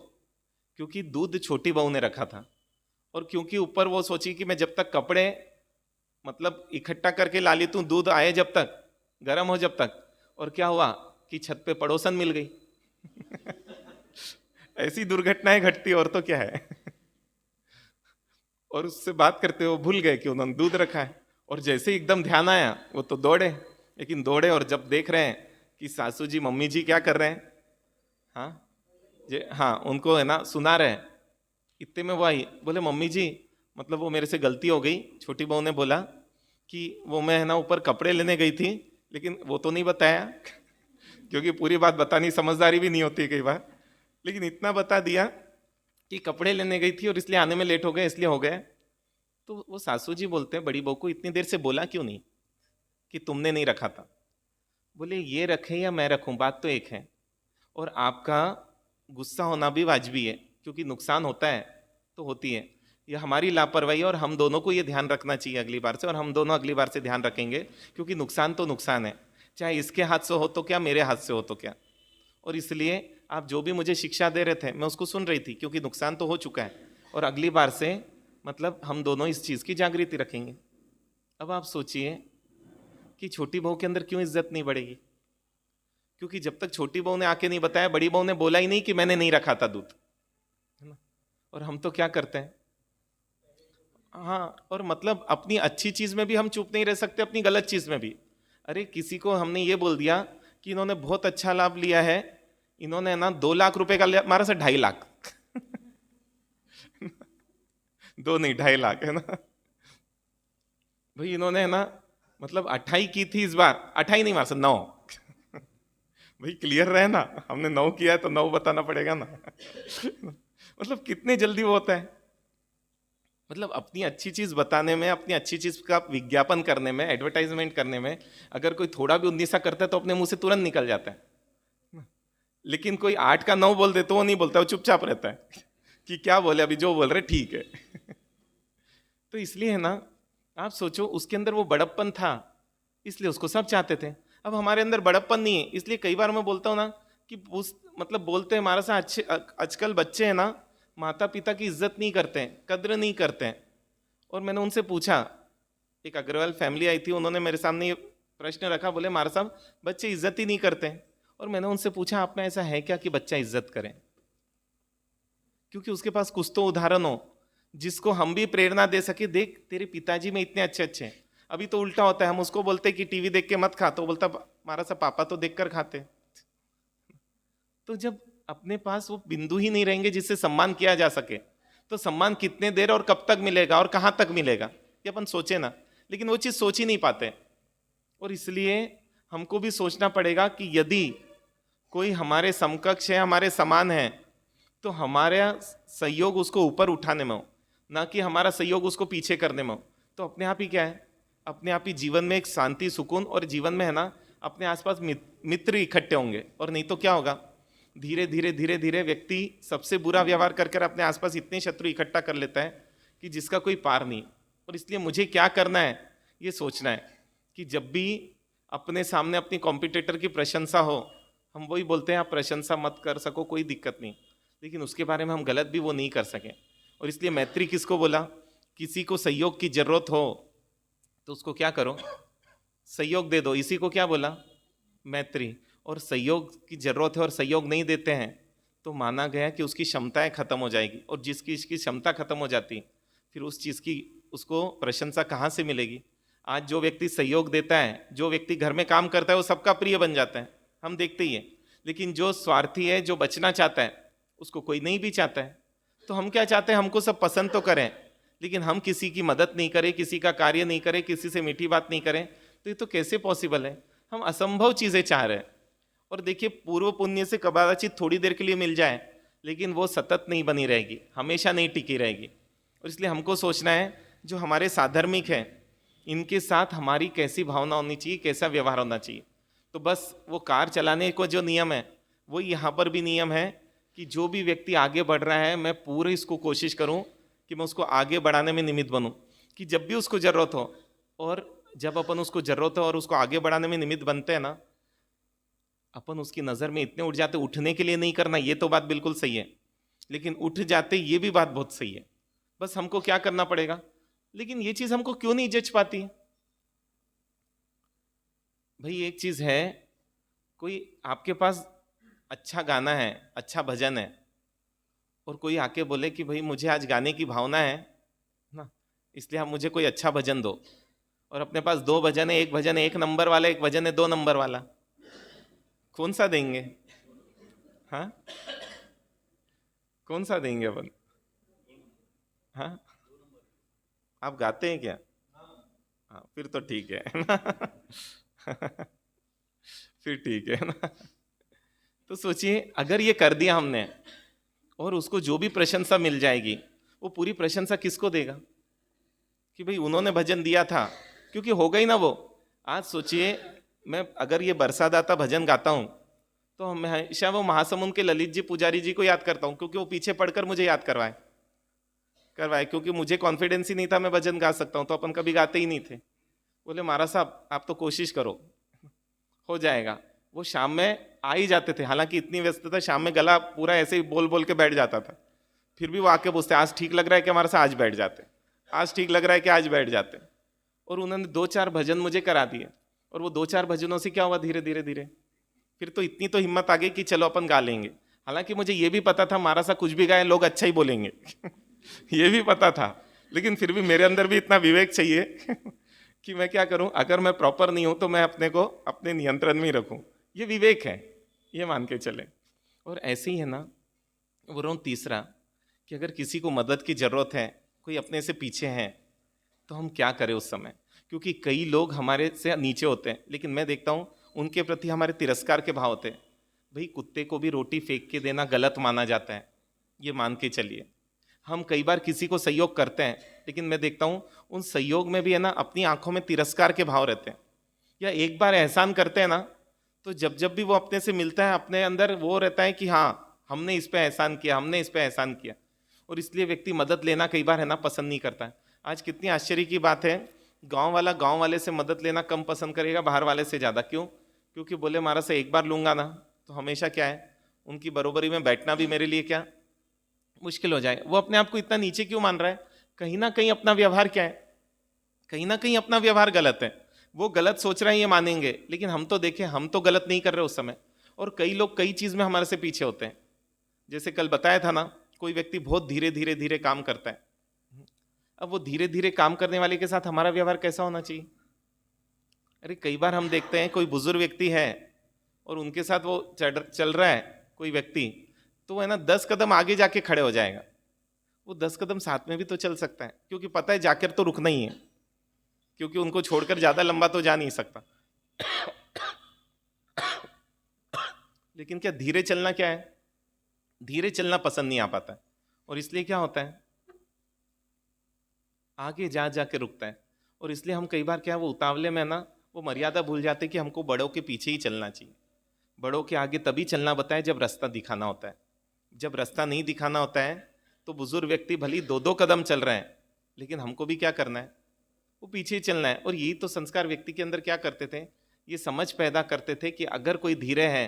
क्योंकि दूध छोटी बहू ने रखा था, और क्योंकि ऊपर वो सोची कि मैं जब तक कपड़े मतलब इकट्ठा करके ला लेती हूँ, दूध आए जब तक, गर्म हो जब तक। और क्या हुआ कि छत पे पड़ोसन मिल गई। ऐसी दुर्घटनाएं घटती और तो क्या है। और उससे बात करते हुए भूल गए कि उन्होंने दूध रखा है, और जैसे ही एकदम ध्यान आया वो तो दौड़े, लेकिन दौड़े और जब देख रहे हैं कि सासू जी मम्मी जी क्या कर रहे हैं, हाँ हाँ उनको है ना सुना रहे हैं, इतने में वो आई, बोले मम्मी जी मतलब वो मेरे से गलती हो गई। छोटी बहू ने बोला कि वो मैं है ना ऊपर कपड़े लेने गई थी, लेकिन वो तो नहीं बताया, क्योंकि पूरी बात बतानी समझदारी भी नहीं होती कई बार, लेकिन इतना बता दिया कि कपड़े लेने गई थी और इसलिए आने में लेट हो गए, इसलिए हो गए। तो वो सासू जी बोलते हैं बड़ी बहू को, इतनी देर से बोला क्यों नहीं कि तुमने नहीं रखा था? बोले ये रखे या मैं रखूं, बात तो एक है, और आपका गुस्सा होना भी वाजिबी है, क्योंकि नुकसान होता है तो होती है, ये हमारी लापरवाही है, और हम दोनों को ये ध्यान रखना चाहिए अगली बार से, और हम दोनों अगली बार से ध्यान रखेंगे, क्योंकि नुकसान तो नुकसान है, चाहे इसके हाथ से हो तो क्या, मेरे हाथ से हो तो क्या। और इसलिए आप जो भी मुझे शिक्षा दे रहे थे मैं उसको सुन रही थी, क्योंकि नुकसान तो हो चुका है, और अगली बार से मतलब हम दोनों इस चीज़ की जागृति रखेंगे। अब आप सोचिए कि छोटी बहू के अंदर क्यों इज्जत नहीं बढ़ेगी, क्योंकि जब तक छोटी बहू ने आके नहीं बताया, बड़ी बहू ने बोला ही नहीं कि मैंने नहीं रखा था दूध, है ना। और हम तो क्या करते हैं, हाँ, और मतलब अपनी अच्छी चीज में भी हम चुप नहीं रह सकते, अपनी गलत चीज में भी। अरे किसी को हमने ये बोल दिया कि इन्होंने बहुत अच्छा लाभ लिया है, इन्होंने ना 2 लाख रुपए का लिया, हमारा से 2.5 लाख। दो नहीं 2.5 लाख, है ना भाई। इन्होंने है ना मतलब 28 की थी इस बार, 28 नहीं, मारा 9। भाई क्लियर रहे ना, हमने 9 किया है तो 9 बताना पड़ेगा ना। मतलब कितने जल्दी वो होता है, मतलब अपनी अच्छी चीज बताने में, अपनी अच्छी चीज का विज्ञापन करने में, एडवर्टाइजमेंट करने में अगर कोई थोड़ा भी 19 करता है तो अपने मुंह से तुरंत निकल जाता है। लेकिन कोई 8 का 9 बोल दे तो वो नहीं बोलता, वो चुपचाप रहता है कि क्या बोले, अभी जो बोल रहे ठीक है। तो इसलिए है ना, आप सोचो उसके अंदर वो बड़प्पन था, इसलिए उसको सब चाहते थे। अब हमारे अंदर बड़प्पन नहीं है, इसलिए कई बार मैं बोलता हूँ ना कि उस मतलब बोलते हैं हमारे साथ अच्छे, आजकल बच्चे हैं ना माता पिता की इज्जत नहीं करते हैं, कद्र नहीं करते हैं। और मैंने उनसे पूछा, एक अग्रवाल फैमिली आई थी, उन्होंने मेरे सामने ये प्रश्न रखा, बोले मारा साहब बच्चे इज्जत ही नहीं करते हैं। और मैंने उनसे पूछा आप में ऐसा है क्या कि बच्चा इज्जत करे, क्योंकि उसके पास कुछ तो उदाहरण हो जिसको हम भी प्रेरणा दे सके, देख तेरे पिताजी में इतने अच्छे अच्छे हैं। अभी तो उल्टा होता है, हम उसको बोलते कि टीवी देख के मत खा, तो बोलता मारा सा पापा तो देखकर खाते। तो जब अपने पास वो बिंदु ही नहीं रहेंगे जिससे सम्मान किया जा सके, तो सम्मान कितने देर और कब तक मिलेगा और कहां तक मिलेगा, ये अपन सोचे ना। लेकिन वो चीज सोच ही नहीं पाते, और इसलिए हमको भी सोचना पड़ेगा कि यदि कोई हमारे समकक्ष है, हमारे समान है, तो हमारा सहयोग उसको ऊपर उठाने में हो, ना कि हमारा सहयोग उसको पीछे करने में हो। तो अपने आप ही क्या है, अपने आप ही जीवन में एक शांति सुकून, और जीवन में है ना अपने आसपास मित्र इकट्ठे होंगे। और नहीं तो क्या होगा, धीरे धीरे धीरे धीरे व्यक्ति सबसे बुरा व्यवहार कर अपने आसपास इतने शत्रु इकट्ठा कर लेता है कि जिसका कोई पार नहीं। और इसलिए मुझे क्या करना है, ये सोचना है कि जब भी अपने सामने अपनी कॉम्पिटिटर की प्रशंसा हो, हम वही बोलते हैं आप प्रशंसा मत कर सको कोई दिक्कत नहीं, लेकिन उसके बारे में हम गलत भी वो नहीं कर सकें। और इसलिए मैत्री किसको बोला, किसी को सहयोग की जरूरत हो तो उसको क्या करो, सहयोग दे दो, इसी को क्या बोला, मैत्री। और सहयोग की जरूरत है और सहयोग नहीं देते हैं तो माना गया कि उसकी क्षमताएं खत्म हो जाएगी, और जिसकी इसकी क्षमता खत्म हो जाती फिर उस चीज़ की उसको प्रशंसा कहाँ से मिलेगी। आज जो व्यक्ति सहयोग देता है, जो व्यक्ति घर में काम करता है, वो सबका प्रिय बन जाता है, हम देखते ही हैं। लेकिन जो स्वार्थी है, जो बचना चाहता है, उसको कोई नहीं भी चाहता है। तो हम क्या चाहते हैं, हमको सब पसंद तो करें, लेकिन हम किसी की मदद नहीं करें, किसी का कार्य नहीं करें, किसी से मीठी बात नहीं करें, तो ये तो कैसे पॉसिबल है? हम असंभव चीजें चाह रहे हैं। और देखिए, पूर्व पुण्य से कदाचित थोड़ी देर के लिए मिल जाए, लेकिन वो सतत नहीं बनी रहेगी, हमेशा नहीं टिकी रहेगी। और इसलिए हमको सोचना है, जो हमारे साधर्मिक हैं, इनके साथ हमारी कैसी भावना होनी चाहिए, कैसा व्यवहार होना चाहिए। तो बस वो कार चलाने को जो नियम है, वो यहाँ पर भी नियम है कि जो भी व्यक्ति आगे बढ़ रहा है, मैं पूरी इसको कोशिश करूँ कि मैं उसको आगे बढ़ाने में निमित्त बनूँ, कि जब भी उसको जरूरत हो, और जब अपन उसको जरूरत हो और उसको आगे बढ़ाने में निमित्त बनते हैं ना, अपन उसकी नज़र में इतने उठ जाते। उठने के लिए नहीं करना, ये तो बात बिल्कुल सही है, लेकिन उठ जाते, ये भी बात बहुत सही है। बस हमको क्या करना पड़ेगा, लेकिन ये चीज़ हमको क्यों नहीं जच पाती है भाई? एक चीज़ है, कोई आपके पास अच्छा गाना है, अच्छा भजन है, और कोई आके बोले कि भाई मुझे आज गाने की भावना है ना, इसलिए आप मुझे कोई अच्छा भजन दो, और अपने पास दो भजन है, एक भजन है 1 नंबर वाला, एक भजन है 2 नंबर वाला, कौन सा देंगे? हाँ, कौन सा देंगे अपन? हाँ, आप गाते हैं क्या? हाँ, फिर तो ठीक है ना। फिर ठीक है ना। तो सोचिए, अगर ये कर दिया हमने, और उसको जो भी प्रशंसा मिल जाएगी, वो पूरी प्रशंसा किसको देगा? कि भाई उन्होंने भजन दिया था, क्योंकि हो गई ना वो। आज सोचिए, मैं अगर ये बरसा दाता भजन गाता हूँ, तो हमेशा वो महासमुंद के ललित जी पुजारी जी को याद करता हूँ, क्योंकि वो पीछे पढ़कर मुझे याद करवाए, क्योंकि मुझे कॉन्फिडेंस ही नहीं था मैं भजन गा सकता हूँ, तो अपन कभी गाते ही नहीं थे। बोले महाराज साहब आप तो कोशिश करो, हो जाएगा। वो शाम में आ ही जाते थे, हालांकि इतनी व्यस्तता, शाम में गला पूरा ऐसे ही बोल बोल के बैठ जाता था, फिर भी वो आके पूछते आज ठीक लग रहा है कि हमारे साथ? आज बैठ जाते, आज ठीक लग रहा है कि? आज बैठ जाते। और उन्होंने 2-4 भजन मुझे करा दिए, और वो 2-4 भजनों से क्या हुआ, धीरे धीरे धीरे फिर तो इतनी तो हिम्मत आ गई कि चलो अपन गा लेंगे। हालांकि मुझे ये भी पता था महाराज साहब कुछ भी गाए लोग अच्छा ही बोलेंगे। ये भी पता था, लेकिन फिर भी मेरे अंदर भी इतना विवेक चाहिए कि मैं क्या करूं, अगर मैं प्रॉपर नहीं हूं तो मैं अपने को अपने नियंत्रण में ही रखूं। ये विवेक है, ये मान के चले। और ऐसे ही है ना, वो रहा तीसरा, कि अगर किसी को मदद की जरूरत है, कोई अपने से पीछे है, तो हम क्या करें उस समय? क्योंकि कई लोग हमारे से नीचे होते हैं, लेकिन मैं देखता हूं उनके प्रति हमारे तिरस्कार के भाव होते हैं। भाई कुत्ते को भी रोटी फेंक के देना गलत माना जाता है, ये मान के चलिए। हम कई बार किसी को सहयोग करते हैं, लेकिन मैं देखता हूँ उन सहयोग में भी है ना, अपनी आंखों में तिरस्कार के भाव रहते हैं। या एक बार एहसान करते हैं ना, तो जब जब भी वो अपने से मिलता है, अपने अंदर वो रहता है कि हाँ हमने इस पे एहसान किया, हमने इस पे एहसान किया। और इसलिए व्यक्ति मदद लेना कई बार है ना पसंद नहीं करता है। आज कितनी आश्चर्य की बात है, गाँव वाला गाँव वाले से मदद लेना कम पसंद करेगा बाहर वाले से ज़्यादा। क्यों? क्योंकि बोले महाराज से एक बार लूंगा ना, तो हमेशा क्या है, उनकी बरोबरी में बैठना भी मेरे लिए क्या मुश्किल हो जाए। वो अपने आप को इतना नीचे क्यों मान रहा है? कहीं ना कहीं अपना व्यवहार क्या है, कहीं ना कहीं अपना व्यवहार गलत है। वो गलत सोच रहे हैं ये मानेंगे, लेकिन हम तो देखें, हम तो गलत नहीं कर रहे उस समय। और कई लोग कई चीज में हमारे से पीछे होते हैं। जैसे कल बताया था ना, कोई व्यक्ति बहुत धीरे धीरे धीरे काम करता है। अब वो धीरे धीरे काम करने वाले के साथ हमारा व्यवहार कैसा होना चाहिए? अरे कई बार हम देखते हैं कोई बुजुर्ग व्यक्ति है और उनके साथ वो चल रहा है कोई व्यक्ति, तो है ना 10 कदम आगे जाके खड़े हो जाएगा। वो 10 कदम साथ में भी तो चल सकता है, क्योंकि पता है जाकर तो रुकना ही है, क्योंकि उनको छोड़कर ज्यादा लंबा तो जा नहीं सकता। लेकिन क्या धीरे चलना क्या है, धीरे चलना पसंद नहीं आ पाता है, और इसलिए क्या होता है, आगे जा जाके रुकता है। और इसलिए हम कई बार क्या, वो उतावले में ना वो मर्यादा भूल जाते कि हमको बड़ों के पीछे ही चलना चाहिए। बड़ों के आगे तभी चलना बताए जब रास्ता दिखाना होता है। जब रास्ता नहीं दिखाना होता है तो बुजुर्ग व्यक्ति भली 2-2 कदम चल रहे हैं, लेकिन हमको भी क्या करना है, वो पीछे ही चलना है। और यही तो संस्कार व्यक्ति के अंदर क्या करते थे, ये समझ पैदा करते थे कि अगर कोई धीरे है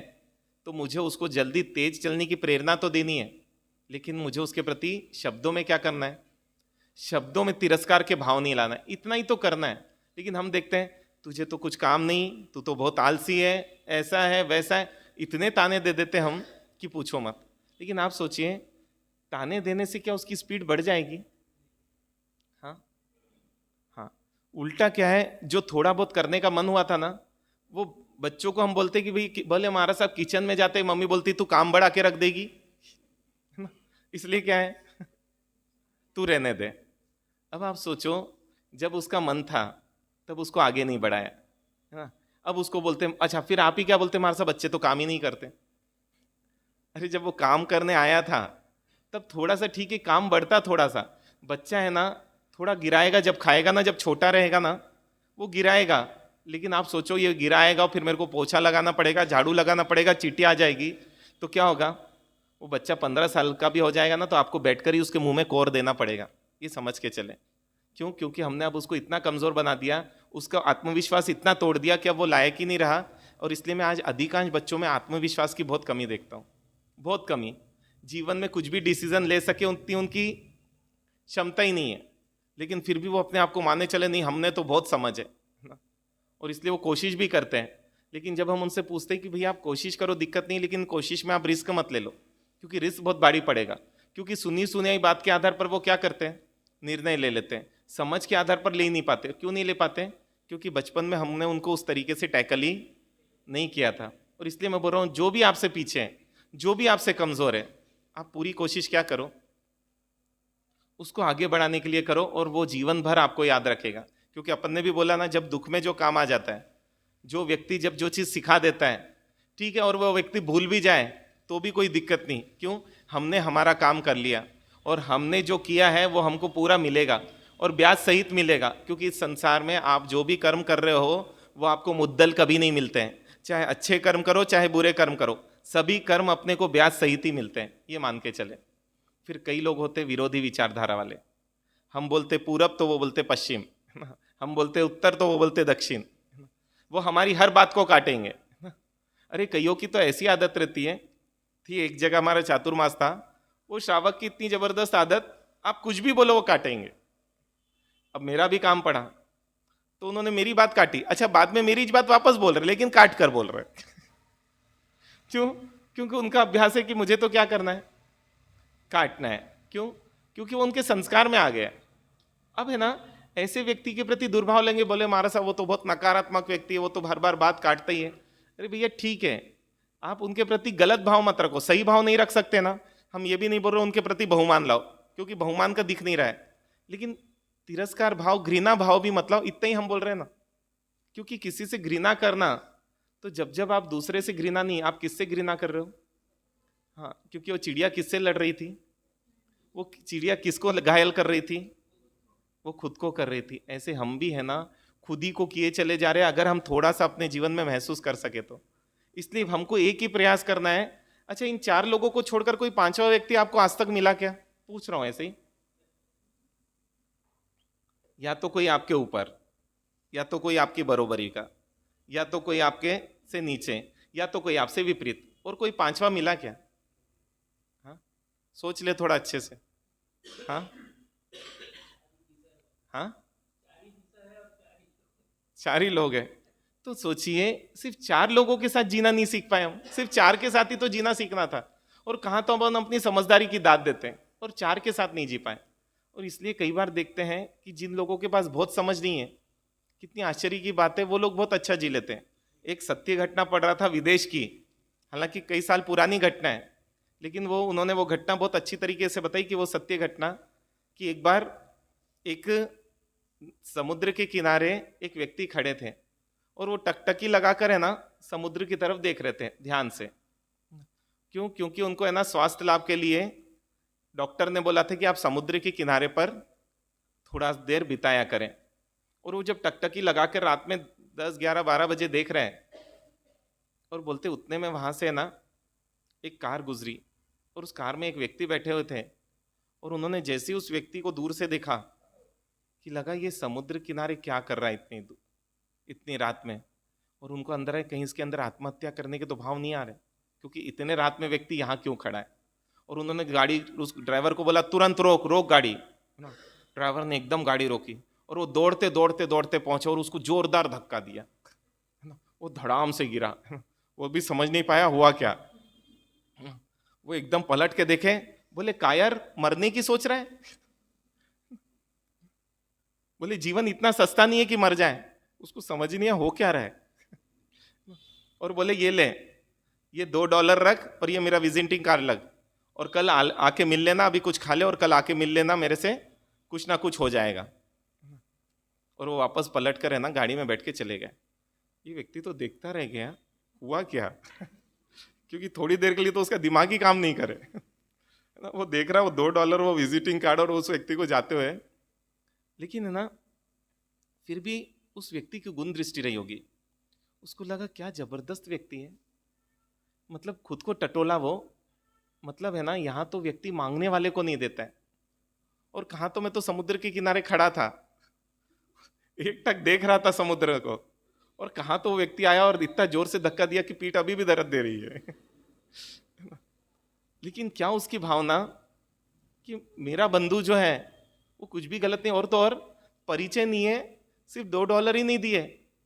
तो मुझे उसको जल्दी तेज चलने की प्रेरणा तो देनी है, लेकिन मुझे उसके प्रति शब्दों में क्या करना है, शब्दों में तिरस्कार के भाव नहीं लाना है, इतना ही तो करना है। लेकिन हम देखते हैं तुझे तो कुछ काम नहीं, तू तो बहुत आलसी है, ऐसा है वैसा है, इतने ताने दे देते हम कि पूछो मत। लेकिन आप सोचिए, ताने देने से क्या उसकी स्पीड बढ़ जाएगी? हाँ हाँ, उल्टा क्या है, जो थोड़ा बहुत करने का मन हुआ था ना, वो बच्चों को हम बोलते कि भाई बोले हमारा साहब किचन में जाते, मम्मी बोलती तू काम बढ़ा के रख देगी, है ना? इसलिए क्या है, तू रहने दे। अब आप सोचो, जब उसका मन था तब उसको आगे नहीं बढ़ाया, है ना? अब उसको बोलते अच्छा फिर आप ही क्या बोलते हमारे साथ बच्चे तो काम ही नहीं करते। अरे जब वो काम करने आया था तब थोड़ा सा ठीक है, काम बढ़ता थोड़ा सा। बच्चा है ना, थोड़ा गिराएगा जब खाएगा ना, जब छोटा रहेगा ना वो गिराएगा, लेकिन आप सोचो ये गिराएगा और फिर मेरे को पोछा लगाना पड़ेगा, झाड़ू लगाना पड़ेगा, चींटी आ जाएगी, तो क्या होगा? वो बच्चा 15 साल का भी हो जाएगा ना तो आपको बैठकर ही उसके मुंह में कोर देना पड़ेगा, ये समझ के चले। क्यों? क्योंकि हमने अब उसको इतना कमजोर बना दिया, उसका आत्मविश्वास इतना तोड़ दिया कि अब वो लायक ही नहीं रहा। और इसलिए मैं आज अधिकांश बच्चों में आत्मविश्वास की बहुत कमी देखता हूँ, बहुत कमी। जीवन में कुछ भी डिसीजन ले सके उतनी उनकी क्षमता ही नहीं है, लेकिन फिर भी वो अपने आप को माने चले नहीं हमने तो बहुत समझ है ना? और इसलिए वो कोशिश भी करते हैं। लेकिन जब हम उनसे पूछते हैं कि भैया आप कोशिश करो दिक्कत नहीं, लेकिन कोशिश में आप रिस्क मत ले लो, क्योंकि रिस्क बहुत भारी पड़ेगा। क्योंकि सुनी सुनाई बात के आधार पर वो क्या करते हैं, निर्णय ले लेते हैं, समझ के आधार पर ले ही नहीं पाते। क्यों नहीं ले पाते? क्योंकि बचपन में हमने उनको उस तरीके से टैकल ही नहीं किया था। और इसलिए मैं बोल रहा हूँ, जो भी आपसे पीछे है, जो भी आपसे कमजोर है, आप पूरी कोशिश क्या करो, उसको आगे बढ़ाने के लिए करो, और वो जीवन भर आपको याद रखेगा। क्योंकि अपन ने भी बोला ना, जब दुख में जो काम आ जाता है, जो व्यक्ति जब जो चीज़ सिखा देता है, ठीक है, और वो व्यक्ति भूल भी जाए तो भी कोई दिक्कत नहीं। क्यों? हमने हमारा काम कर लिया, और हमने जो किया है वो हमको पूरा मिलेगा, और ब्याज सहित मिलेगा। क्योंकि इस संसार में आप जो भी कर्म कर रहे हो वो आपको मुद्दल कभी नहीं मिलते हैं। चाहे अच्छे कर्म करो चाहे बुरे कर्म करो, सभी कर्म अपने को ब्याज सहित ही मिलते हैं, ये मान के चले। फिर कई लोग होते विरोधी विचारधारा वाले, हम बोलते पूरब तो वो बोलते पश्चिम, हम बोलते उत्तर तो वो बोलते दक्षिण, वो हमारी हर बात को काटेंगे। अरे कईयों की तो ऐसी आदत रहती है, थी एक जगह हमारा चातुर्मास था, वो श्रावक की इतनी जबरदस्त आदत, आप कुछ भी बोलो वो काटेंगे। अब मेरा भी काम पड़ा तो उन्होंने मेरी बात काटी, अच्छा बाद में मेरी बात वापस बोल रहे, लेकिन काट कर बोल रहे। क्यों? क्योंकि उनका अभ्यास है कि मुझे तो क्या करना है, काटना है। क्यों? क्योंकि वो उनके संस्कार में आ गया। अब है ना, ऐसे व्यक्ति के प्रति दुर्भाव लेंगे, बोले महाराज साहब वो तो बहुत नकारात्मक व्यक्ति है, वो तो हर बार बात काटता ही है। अरे भैया ठीक है, आप उनके प्रति गलत भाव मत रखो, सही भाव नहीं रख सकते ना। हम ये भी नहीं बोल रहे उनके प्रति बहुमान लाओ, क्योंकि बहुमान का दिख नहीं रहा है, लेकिन तिरस्कार भाव, घृणा भाव भी मतलब इतना ही हम बोल रहे हैं ना। क्योंकि किसी से घृणा करना, तो जब जब आप दूसरे से घृणा नहीं, आप किससे घृणा कर रहे हो? हाँ, क्योंकि वो चिड़िया किससे लड़ रही थी, वो चिड़िया किसको घायल कर रही थी, वो खुद को कर रही थी। ऐसे हम भी है ना, खुद ही को किए चले जा रहे हैं, अगर हम थोड़ा सा अपने जीवन में महसूस कर सके तो। इसलिए हमको एक ही प्रयास करना है। अच्छा, इन 4 लोगों को छोड़कर कोई 5वां व्यक्ति आपको आज तक मिला क्या? पूछ रहा हूं ऐसे ही। या तो कोई आपके ऊपर, या तो कोई आपकी बरोबरी का, या तो कोई आपके से नीचे, या तो कोई आपसे विपरीत, और कोई 5वां मिला क्या? हाँ, सोच ले थोड़ा अच्छे से। हाँ हाँ, 4 ही लोग हैं, तो सोचिए सिर्फ 4 लोगों के साथ जीना नहीं सीख पाए हम, सिर्फ 4 के साथ ही तो जीना सीखना था। और कहाँ तो हम अपनी समझदारी की दाद देते हैं और 4 के साथ नहीं जी पाए। और इसलिए कई बार देखते हैं कि जिन लोगों के पास बहुत समझ नहीं है, कितनी आश्चर्य की बात है, वो लोग बहुत अच्छा जी लेते हैं। एक सत्य घटना पढ़ रहा था विदेश की, हालांकि कई साल पुरानी घटना है, लेकिन उन्होंने वो घटना बहुत अच्छी तरीके से बताई कि वो सत्य घटना, कि एक बार एक समुद्र के किनारे एक व्यक्ति खड़े थे, और वो टकटकी लगाकर है ना समुद्र की तरफ देख रहे थे ध्यान से। क्यों? क्योंकि उनको है ना स्वास्थ्य लाभ के लिए डॉक्टर ने बोला था कि आप समुद्र के किनारे पर थोड़ा देर बिताया करें। और वो जब टकटकी लगाकर रात में 10, 11, 12 बजे देख रहे हैं, और बोलते उतने में वहां से है ना एक कार गुजरी, और उस कार में एक व्यक्ति बैठे हुए थे, और उन्होंने जैसे ही उस व्यक्ति को दूर से देखा कि लगा ये समुद्र किनारे क्या कर रहा है इतनी रात में। और उनको अंदर है कहीं इसके अंदर आत्महत्या करने के तो भाव नहीं आ रहे, क्योंकि इतने रात में व्यक्ति यहाँ क्यों खड़ा है। और उन्होंने गाड़ी, उस ड्राइवर को बोला तुरंत रोक रोक गाड़ी, है ना। ड्राइवर ने एकदम गाड़ी रोकी, और वो दौड़ते दौड़ते दौड़ते पहुंचे और उसको जोरदार धक्का दिया, है ना। वो धड़ाम से गिरा, वो भी समझ नहीं पाया हुआ क्या। वो एकदम पलट के देखे, बोले कायर मरने की सोच रहा है। बोले जीवन इतना सस्ता नहीं है कि मर जाए, उसको समझ नहीं है हो क्या रहा है। और बोले ये ले, ये $2 रख और ये मेरा विजिटिंग कार्ड लग, और कल आके मिल लेना, अभी कुछ खा ले और कल आके मिल लेना, मेरे से कुछ ना कुछ हो जाएगा। और वो वापस पलट कर है ना गाड़ी में बैठ के चले गए। ये व्यक्ति तो देखता रह गया हुआ क्या, क्योंकि थोड़ी देर के लिए तो उसका दिमाग ही काम नहीं करे, है ना। वो देख रहा है वो $2, वो विजिटिंग कार्ड और उस व्यक्ति को जाते हुए, लेकिन है ना फिर भी उस व्यक्ति की गुण दृष्टि रही होगी, उसको लगा क्या जबरदस्त व्यक्ति है, मतलब खुद को टटोला वो, मतलब है ना यहाँ तो व्यक्ति मांगने वाले को नहीं देता है, और कहाँ तो मैं तो समुद्र के किनारे खड़ा था, एक टक देख रहा था समुद्र को, और कहाँ तो वो व्यक्ति आया और इतना जोर से धक्का दिया कि पीठ अभी भी दर्द दे रही है। लेकिन क्या उसकी भावना कि मेरा बंधु जो है वो कुछ भी गलत नहीं, और तो और परिचय नहीं है, सिर्फ $2 ही नहीं दिए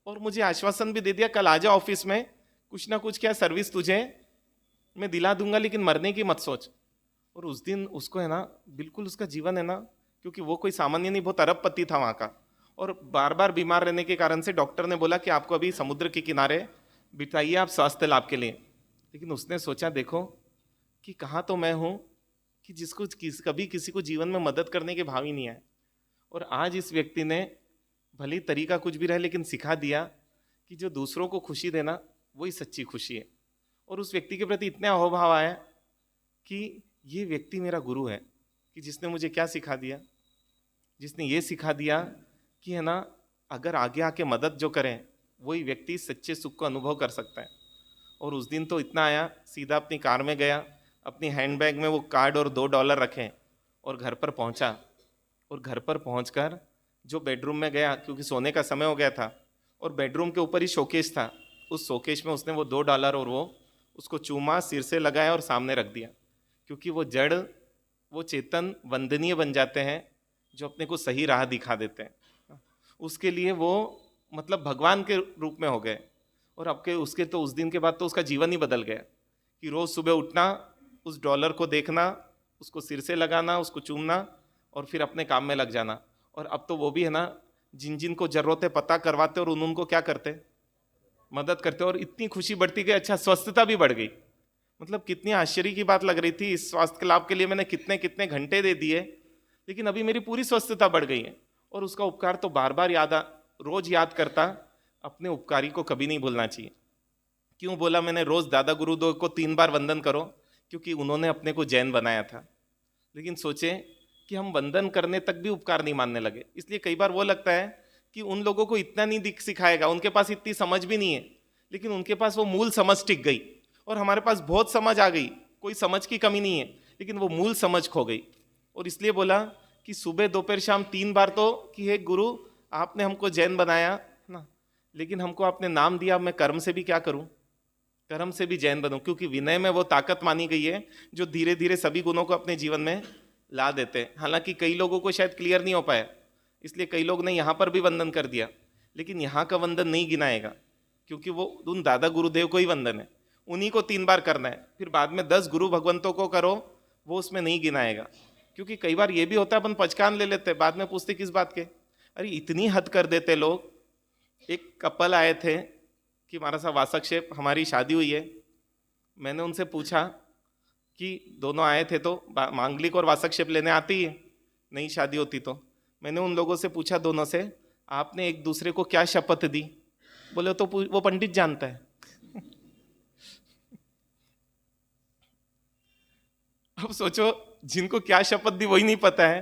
और मुझे आश्वासन भी दे दिया कल आ जा ऑफिस में, कुछ ना कुछ क्या सर्विस तुझे मैं दिला दूंगा, लेकिन मरने की मत सोच। और उस दिन उसको है ना बिल्कुल उसका जीवन है ना, क्योंकि वो कोई सामान्य नहीं, बहुत अरबपति था वहाँ का, और बार बार बीमार रहने के कारण से डॉक्टर ने बोला कि आपको अभी समुद्र के किनारे बिताइए आप स्वास्थ्य लाभ के लिए। लेकिन उसने सोचा देखो कि कहाँ तो मैं हूँ कि जिसको कभी किसी को जीवन में मदद करने के भाव ही नहीं है, और आज इस व्यक्ति ने भली तरीका कुछ भी रहे लेकिन सिखा दिया कि जो दूसरों को खुशी देना वही सच्ची खुशी है। और उस व्यक्ति के प्रति इतने अहोभाव आया कि ये व्यक्ति मेरा गुरु है, कि जिसने मुझे क्या सिखा दिया, जिसने ये सिखा दिया कि है ना अगर आगे आके मदद जो करें वही व्यक्ति सच्चे सुख को अनुभव कर सकता है। और उस दिन तो इतना आया, सीधा अपनी कार में गया, अपनी हैंडबैग में वो कार्ड और $2 रखे और घर पर पहुंचा। और घर पर पहुंचकर जो बेडरूम में गया, क्योंकि सोने का समय हो गया था, और बेडरूम के ऊपर ही शोकेस था, उस शोकेस में उसने वो $2 और वो उसको चूमा, सिर से लगाया और सामने रख दिया। क्योंकि वो जड़ वो चेतन वंदनीय बन जाते हैं जो अपने को सही राह दिखा देते हैं, उसके लिए वो मतलब भगवान के रूप में हो गए। और अब के उसके तो उस दिन के बाद तो उसका जीवन ही बदल गया कि रोज़ सुबह उठना, उस $1 को देखना, उसको सिर से लगाना, उसको चूमना और फिर अपने काम में लग जाना। और अब तो वो भी है ना जिन जिन को जरूरत है पता करवाते और उनको क्या करते, मदद करते, और इतनी खुशी बढ़ती गई, अच्छा स्वस्थता भी बढ़ गई। मतलब कितनी आश्चर्य की बात लग रही थी, इस स्वास्थ्य के लाभ के लिए मैंने कितने कितने घंटे दे दिए, लेकिन अभी मेरी पूरी स्वस्थता बढ़ गई है। और उसका उपकार तो बार बार रोज याद करता, अपने उपकारी को कभी नहीं भूलना चाहिए। क्यों बोला मैंने रोज दादा गुरुदेव को 3 बार वंदन करो, क्योंकि उन्होंने अपने को जैन बनाया था। लेकिन सोचे कि हम वंदन करने तक भी उपकार नहीं मानने लगे, इसलिए कई बार वो लगता है कि उन लोगों को इतना नहीं सिखाएगा, उनके पास इतनी समझ भी नहीं है, लेकिन उनके पास वो मूल समझ टिक गई। और हमारे पास बहुत समझ आ गई, कोई समझ की कमी नहीं है, लेकिन वो मूल समझ खो गई। और इसलिए बोला कि सुबह दोपहर शाम 3 बार तो कि हे गुरु आपने हमको जैन बनाया ना, लेकिन हमको आपने नाम दिया, मैं कर्म से भी क्या करूं, कर्म से भी जैन बनूं। क्योंकि विनय में वो ताकत मानी गई है जो धीरे धीरे सभी गुणों को अपने जीवन में ला देते हैं। हालांकि कई लोगों को शायद क्लियर नहीं हो पाया, इसलिए कई लोग ने यहाँ पर भी वंदन कर दिया, लेकिन यहाँ का वंदन नहीं गिनाएगा, क्योंकि वो उन दादा गुरुदेव को ही वंदन है, उन्हीं को 3 बार करना है। फिर बाद में 10 गुरु भगवंतों को करो, वो उसमें नहीं गिनाएगा। क्योंकि कई बार ये भी होता है अपन पहचान ले लेते, बाद में पूछते किस बात के, अरे इतनी हद कर देते लोग। एक कपल आए थे कि हमारा सा वासक्षेप, हमारी शादी हुई है, मैंने उनसे पूछा कि दोनों आए थे तो मांगलिक और वासक्षेप लेने आती है, नहीं शादी होती तो। मैंने उन लोगों से पूछा दोनों से, आपने एक दूसरे को क्या शपथ दी? बोले तो वो पंडित जानता है। अब सोचो जिनको क्या शपथ दी वही नहीं पता है,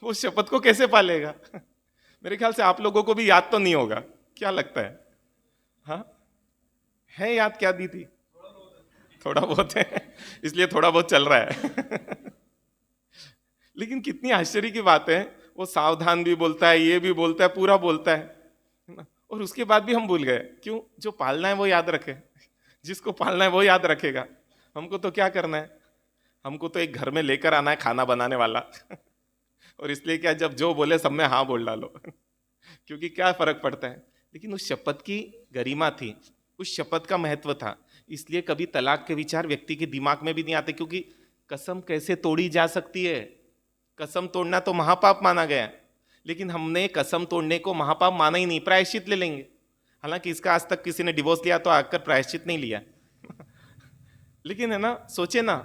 वो शपथ को कैसे पालेगा? मेरे ख्याल से आप लोगों को भी याद तो नहीं होगा, क्या लगता है? हाँ है याद, क्या दी थी? थोड़ा बहुत है, इसलिए थोड़ा बहुत चल रहा है। लेकिन कितनी आश्चर्य की बात है, वो सावधान भी बोलता है, ये भी बोलता है, पूरा बोलता है ना, और उसके बाद भी हम भूल गए। क्यों? जो पालना है वो याद रखे, जिसको पालना है वो याद रखेगा। हमको तो क्या करना है, हमको तो एक घर में लेकर आना है खाना बनाने वाला। और इसलिए क्या, जब जो बोले सब में हाँ बोल डालो, क्योंकि क्या फर्क पड़ता है। लेकिन उस शपथ की गरिमा थी, उस शपथ का महत्व था, इसलिए कभी तलाक के विचार व्यक्ति के दिमाग में भी नहीं आते। क्योंकि कसम कैसे तोड़ी जा सकती है, कसम तोड़ना तो महापाप माना गया है, लेकिन हमने कसम तोड़ने को महापाप माना ही नहीं, प्रायश्चित ले लेंगे। हालांकि इसका आज तक किसी ने डिवोर्स लिया तो आकर प्रायश्चित नहीं लिया। लेकिन है ना, सोचे ना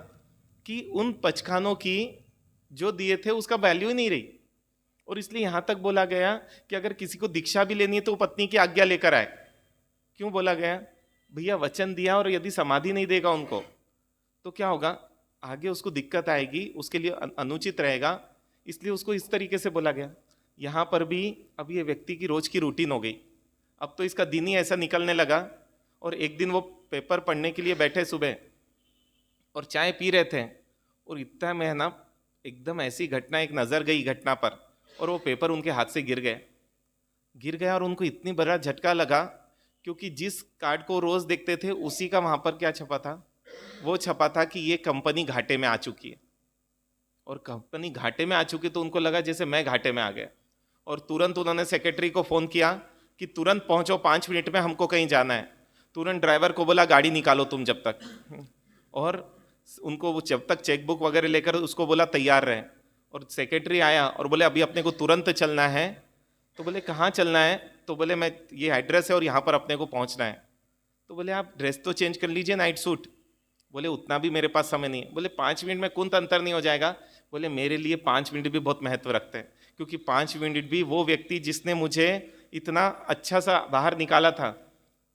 कि उन पचखानों की जो दिए थे उसका वैल्यू ही नहीं रही। और इसलिए यहां तक बोला गया कि अगर किसी को दीक्षा भी लेनी है तो पत्नी की आज्ञा लेकर आए। क्यों बोला गया? भैया वचन दिया और यदि समाधि नहीं देगा उनको तो क्या होगा, आगे उसको दिक्कत आएगी, उसके लिए अनुचित रहेगा, इसलिए उसको इस तरीके से बोला गया। यहाँ पर भी अब ये व्यक्ति की रोज की रूटीन हो गई, अब तो इसका दिन ही ऐसा निकलने लगा। और एक दिन वो पेपर पढ़ने के लिए बैठे सुबह और चाय पी रहे थे, और इतना में है ना एकदम ऐसी घटना, एक नज़र गई घटना पर, और वो पेपर उनके हाथ से गिर गया। और उनको इतनी बड़ा झटका लगा, क्योंकि जिस कार्ड को रोज देखते थे उसी का वहां पर क्या छपा था, वो छपा था कि ये कंपनी घाटे में आ चुकी है। और कंपनी घाटे में आ चुकी तो उनको लगा जैसे मैं घाटे में आ गया। और तुरंत उन्होंने सेक्रेटरी को फोन किया कि तुरंत पहुंचो, 5 मिनट में हमको कहीं जाना है। तुरंत ड्राइवर को बोला गाड़ी निकालो तुम जब तक, और उनको वो जब तक चेकबुक वगैरह लेकर उसको बोला तैयार रहे। और सेक्रेटरी आया और बोले अभी अपने को तुरंत चलना है। तो बोले कहाँ चलना है? तो बोले मैं ये एड्रेस है और यहाँ पर अपने को पहुँचना है। तो बोले आप ड्रेस तो चेंज कर लीजिए, नाइट सूट। बोले उतना भी मेरे पास समय नहीं है। बोले 5 मिनट में कौन अंतर नहीं हो जाएगा? बोले मेरे लिए 5 मिनट भी बहुत महत्व रखते हैं, क्योंकि 5 मिनट भी वो व्यक्ति जिसने मुझे इतना अच्छा सा बाहर निकाला था,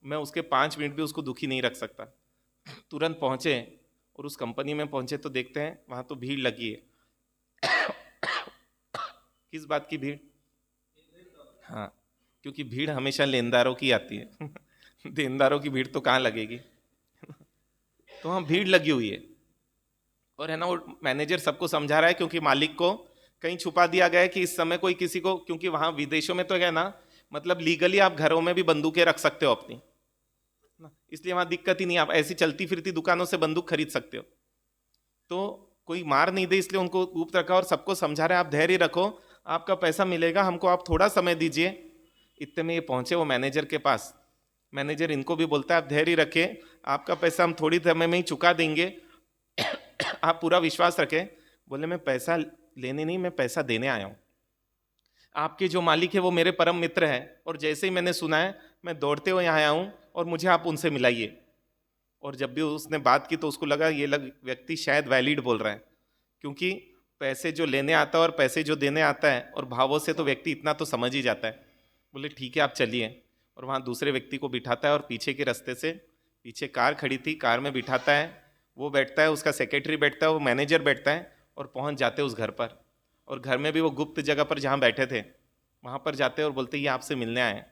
मैं उसके 5 मिनट भी उसको दुखी नहीं रख सकता। तुरंत पहुँचे और उस कंपनी में पहुँचे तो देखते हैं वहाँ तो भीड़ लगी है। किस बात की भीड़? हाँ, क्योंकि भीड़ हमेशा लेनदारों की आती है। देनदारों की भीड़ तो कहाँ लगेगी? तो वहाँ भीड़ लगी हुई है। और है ना, वो मैनेजर सबको समझा रहा है, क्योंकि मालिक को कहीं छुपा दिया गया है कि इस समय कोई किसी को, क्योंकि वहाँ विदेशों में तो है ना, मतलब लीगली आप घरों में भी बंदूकें रख सकते हो अपनी, इसलिए वहाँ दिक्कत ही नहीं, आप ऐसी चलती फिरती दुकानों से बंदूक खरीद सकते हो। तो कोई मार नहीं दे इसलिए उनको गुप्त रखा, और सबको समझा रहे हैं आप धैर्य रखो, आपका पैसा मिलेगा, हमको आप थोड़ा समय दीजिए। इतने में ये पहुंचे वो मैनेजर के पास। मैनेजर इनको भी बोलता है आप धैर्य रखें, आपका पैसा हम थोड़ी समय में ही चुका देंगे, आप पूरा विश्वास रखें। बोले मैं पैसा लेने नहीं, मैं पैसा देने आया हूँ। आपके जो मालिक है वो मेरे परम मित्र हैं, और जैसे ही मैंने सुना है मैं दौड़ते हुए यहाँ आया हूँ, और मुझे आप उनसे मिलाइए। और जब भी उसने बात की तो उसको लगा ये व्यक्ति शायद वैलिड बोल रहा है, क्योंकि पैसे जो लेने आता है और पैसे जो देने आता है, और भावों से तो व्यक्ति इतना तो समझ ही जाता है। बोले ठीक है आप चलिए। और वहाँ दूसरे व्यक्ति को बिठाता है, और पीछे के रास्ते से, पीछे कार खड़ी थी, कार में बिठाता है, वो बैठता है, उसका सेक्रेटरी बैठता है, वो मैनेजर बैठता है, और पहुँच जाते उस घर पर। और घर में भी वो गुप्त जगह पर जहाँ बैठे थे वहाँ पर जाते हैं और बोलते ये आपसे मिलने आए हैं।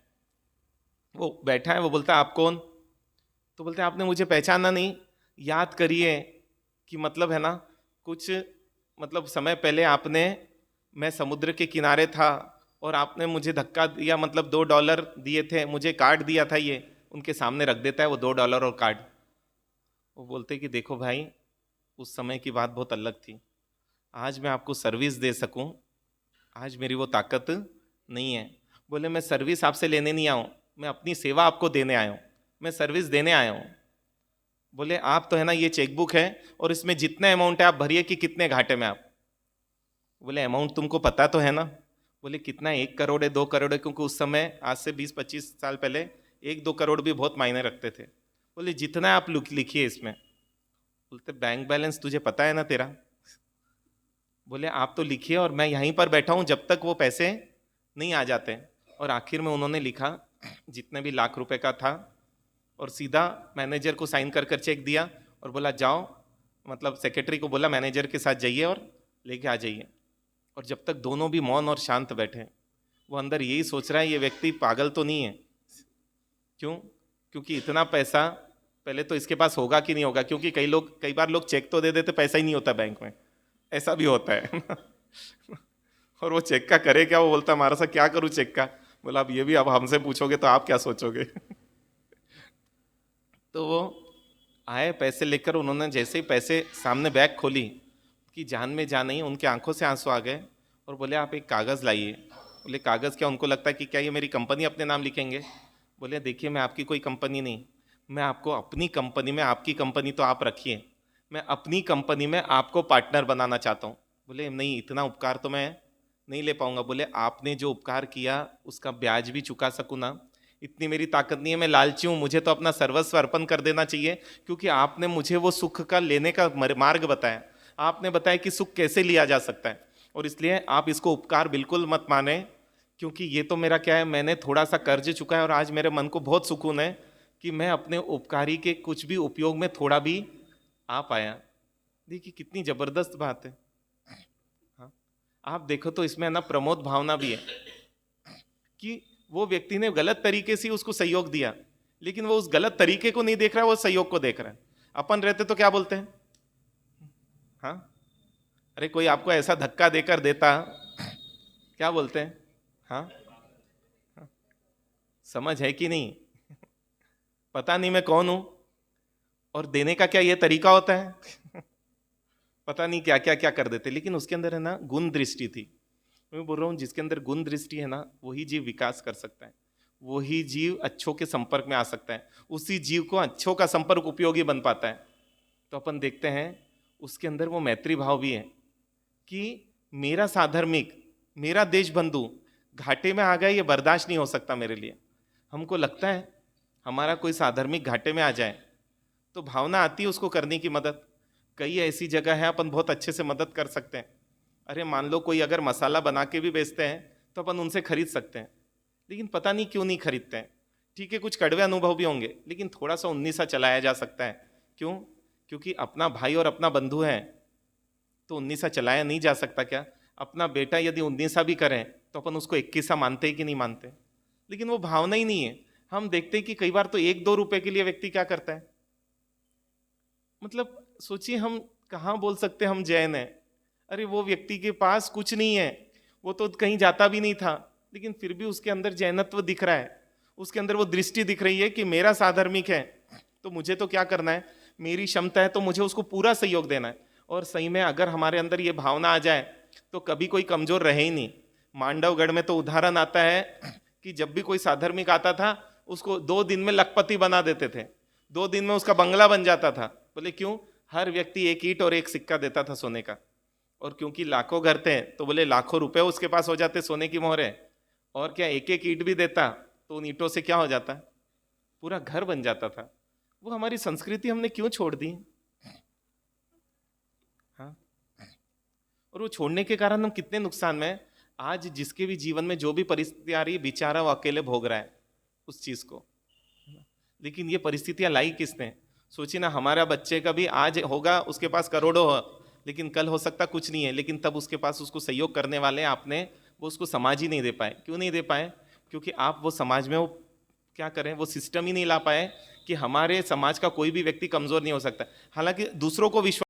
वो बैठा है, वो बोलता है आप कौन? तो बोलते हैं आपने मुझे पहचाना नहीं, याद करिए कि मतलब है ना, कुछ मतलब समय पहले आपने, मैं समुद्र के किनारे था और आपने मुझे धक्का दिया, मतलब $2 दिए थे, मुझे कार्ड दिया था, ये उनके सामने रख देता है वो $2 और कार्ड। वो बोलते कि देखो भाई, उस समय की बात बहुत अलग थी, आज मैं आपको सर्विस दे सकूं, आज मेरी वो ताकत नहीं है। बोले मैं सर्विस आपसे लेने नहीं आया हूँ, मैं अपनी सेवा आपको देने आया हूँ, मैं सर्विस देने आया हूँ। बोले आप तो है ना, ये चेकबुक है और इसमें जितना अमाउंट है आप भरिए कि कितने घाटे में आप। बोले अमाउंट तुमको पता तो है ना? बोले कितना, 1 करोड़ है, 2 करोड़ है? क्योंकि उस समय आज से 20-25 साल पहले 1-2 करोड़ भी बहुत मायने रखते थे। बोले जितना आप लिखिए इसमें। बोलते बैंक बैलेंस तुझे पता है ना तेरा? बोले आप तो लिखिए और मैं यहीं पर बैठा हूँ जब तक वो पैसे नहीं आ जाते। और आखिर में उन्होंने लिखा जितने भी लाख रुपए का था, और सीधा मैनेजर को साइन कर चेक दिया और बोला जाओ, मतलब सेक्रेटरी को बोला मैनेजर के साथ जाइए और लेके आ जाइए। और जब तक दोनों भी मौन और शांत बैठे, वो अंदर यही सोच रहा है ये व्यक्ति पागल तो नहीं है। क्यों? क्योंकि इतना पैसा पहले तो इसके पास होगा कि नहीं होगा, क्योंकि कई बार लोग चेक तो दे देते, पैसा ही नहीं होता बैंक में, ऐसा भी होता है। और वो चेक का करे क्या? वो बोलता हमारा सा क्या करूँ चेक का? बोला अब ये भी अब हमसे पूछोगे तो आप क्या सोचोगे? तो वो आए पैसे लेकर, उन्होंने जैसे ही पैसे सामने बैग खोली कि जान में जान नहीं, उनके आंखों से आंसू आ गए और बोले आप एक कागज़ लाइए। बोले कागज़ क्या? उनको लगता है कि क्या ये मेरी कंपनी अपने नाम लिखेंगे। बोले देखिए मैं आपकी कोई कंपनी नहीं, मैं आपको अपनी कंपनी में, आपकी कंपनी तो आप रखिए, मैं अपनी कंपनी में आपको पार्टनर बनाना चाहता हूँ। बोले नहीं, इतना उपकार तो मैं नहीं ले पाऊंगा। बोले आपने जो उपकार किया उसका ब्याज भी चुका सकूं ना, इतनी मेरी ताकत नहीं है, मैं लालची हूं, मुझे तो अपना सर्वस्व अर्पण कर देना चाहिए, क्योंकि आपने मुझे वो सुख का लेने का मार्ग बताया, आपने बताया कि सुख कैसे लिया जा सकता है, और इसलिए आप इसको उपकार बिल्कुल मत माने, क्योंकि ये तो मेरा क्या है, मैंने थोड़ा सा कर्ज चुका है और आज मेरे मन को बहुत सुकून है कि मैं अपने उपकारी के कुछ भी उपयोग में थोड़ा भी आ पाया। देखिए कितनी जबरदस्त बात है। हाँ, आप देखो तो इसमें ना प्रमोद भावना भी है कि वो व्यक्ति ने गलत तरीके से उसको सहयोग दिया, लेकिन वो उस गलत तरीके को नहीं देख रहा, वो सहयोग को देख रहा है। अपन रहते तो क्या बोलते हैं, हाँ अरे कोई आपको ऐसा धक्का देकर देता, क्या बोलते हैं, हाँ समझ है कि नहीं, पता नहीं मैं कौन हूं, और देने का क्या ये तरीका होता है पता नहीं क्या क्या क्या कर देते। लेकिन उसके अंदर है ना गुण दृष्टि थी। मैं बोल रहा हूँ जिसके अंदर गुण दृष्टि है ना, वही जीव विकास कर सकता है, वही जीव अच्छों के संपर्क में आ सकता है, उसी जीव को अच्छों का संपर्क उपयोगी बन पाता है। तो अपन देखते हैं उसके अंदर वो मैत्री भाव भी है कि मेरा साधर्मिक, मेरा देश बंधु घाटे में आ गया, ये बर्दाश्त नहीं हो सकता मेरे लिए। हमको लगता है हमारा कोई साधर्मिक घाटे में आ जाए तो भावना आती है उसको करने की मदद। कई ऐसी जगह है अपन बहुत अच्छे से मदद कर सकते हैं। अरे मान लो कोई अगर मसाला बना के भी बेचते हैं तो अपन उनसे खरीद सकते हैं, लेकिन पता नहीं क्यों नहीं खरीदते हैं। ठीक है कुछ कड़वे अनुभव भी होंगे, लेकिन थोड़ा सा 19 सा चलाया जा सकता है। क्यों? क्योंकि अपना भाई और अपना बंधु है तो 19 सा चलाया नहीं जा सकता क्या? अपना बेटा यदि 19 सा भी करें तो अपन उसको 21 सा मानते हैं कि नहीं मानते? लेकिन वो भावना ही नहीं है। हम देखते हैं कि कई बार तो 1-2 रुपए के लिए व्यक्ति क्या करता है, मतलब सोचिए हम कहाँ बोल सकते हम जैन हैं। अरे वो व्यक्ति के पास कुछ नहीं है, वो तो कहीं जाता भी नहीं था, लेकिन फिर भी उसके अंदर जैनत्व दिख रहा है, उसके अंदर वो दृष्टि दिख रही है कि मेरा साधर्मिक है तो मुझे तो क्या करना है, मेरी क्षमता है तो मुझे उसको पूरा सहयोग देना है। और सही में अगर हमारे अंदर ये भावना आ जाए तो कभी कोई कमजोर रहे ही नहीं। मांडवगढ़ में तो उदाहरण आता है कि जब भी कोई साधर्मिक आता था उसको 2 दिन में लखपति बना देते थे, 2 दिन में उसका बंगला बन जाता था। बोले क्यों? हर व्यक्ति 1 ईंट और 1 सिक्का देता था सोने का, और क्योंकि लाखों घर थे तो बोले लाखों रुपए उसके पास हो जाते सोने की मोहर है, और क्या 1-1 ईंट भी देता तो उन ईंटों से क्या हो जाता, पूरा घर बन जाता था। वो हमारी संस्कृति हमने क्यों छोड़ दी? हाँ, और वो छोड़ने के कारण हम कितने नुकसान में। आज जिसके भी जीवन में जो भी परिस्थिति आ रही है बेचारा वो अकेले भोग रहा है उस चीज को। लेकिन ये परिस्थितियां लाई किसने? सोचिए ना, हमारा बच्चे का भी आज होगा उसके पास करोड़ों हो, लेकिन कल हो सकता कुछ नहीं है, लेकिन तब उसके पास उसको सहयोग करने वाले आपने वो उसको समाज ही नहीं दे पाए। क्यों नहीं दे पाए? क्योंकि आप वो समाज में वो क्या करें, वो सिस्टम ही नहीं ला पाए कि हमारे समाज का कोई भी व्यक्ति कमजोर नहीं हो सकता। हालांकि दूसरों को विश्वास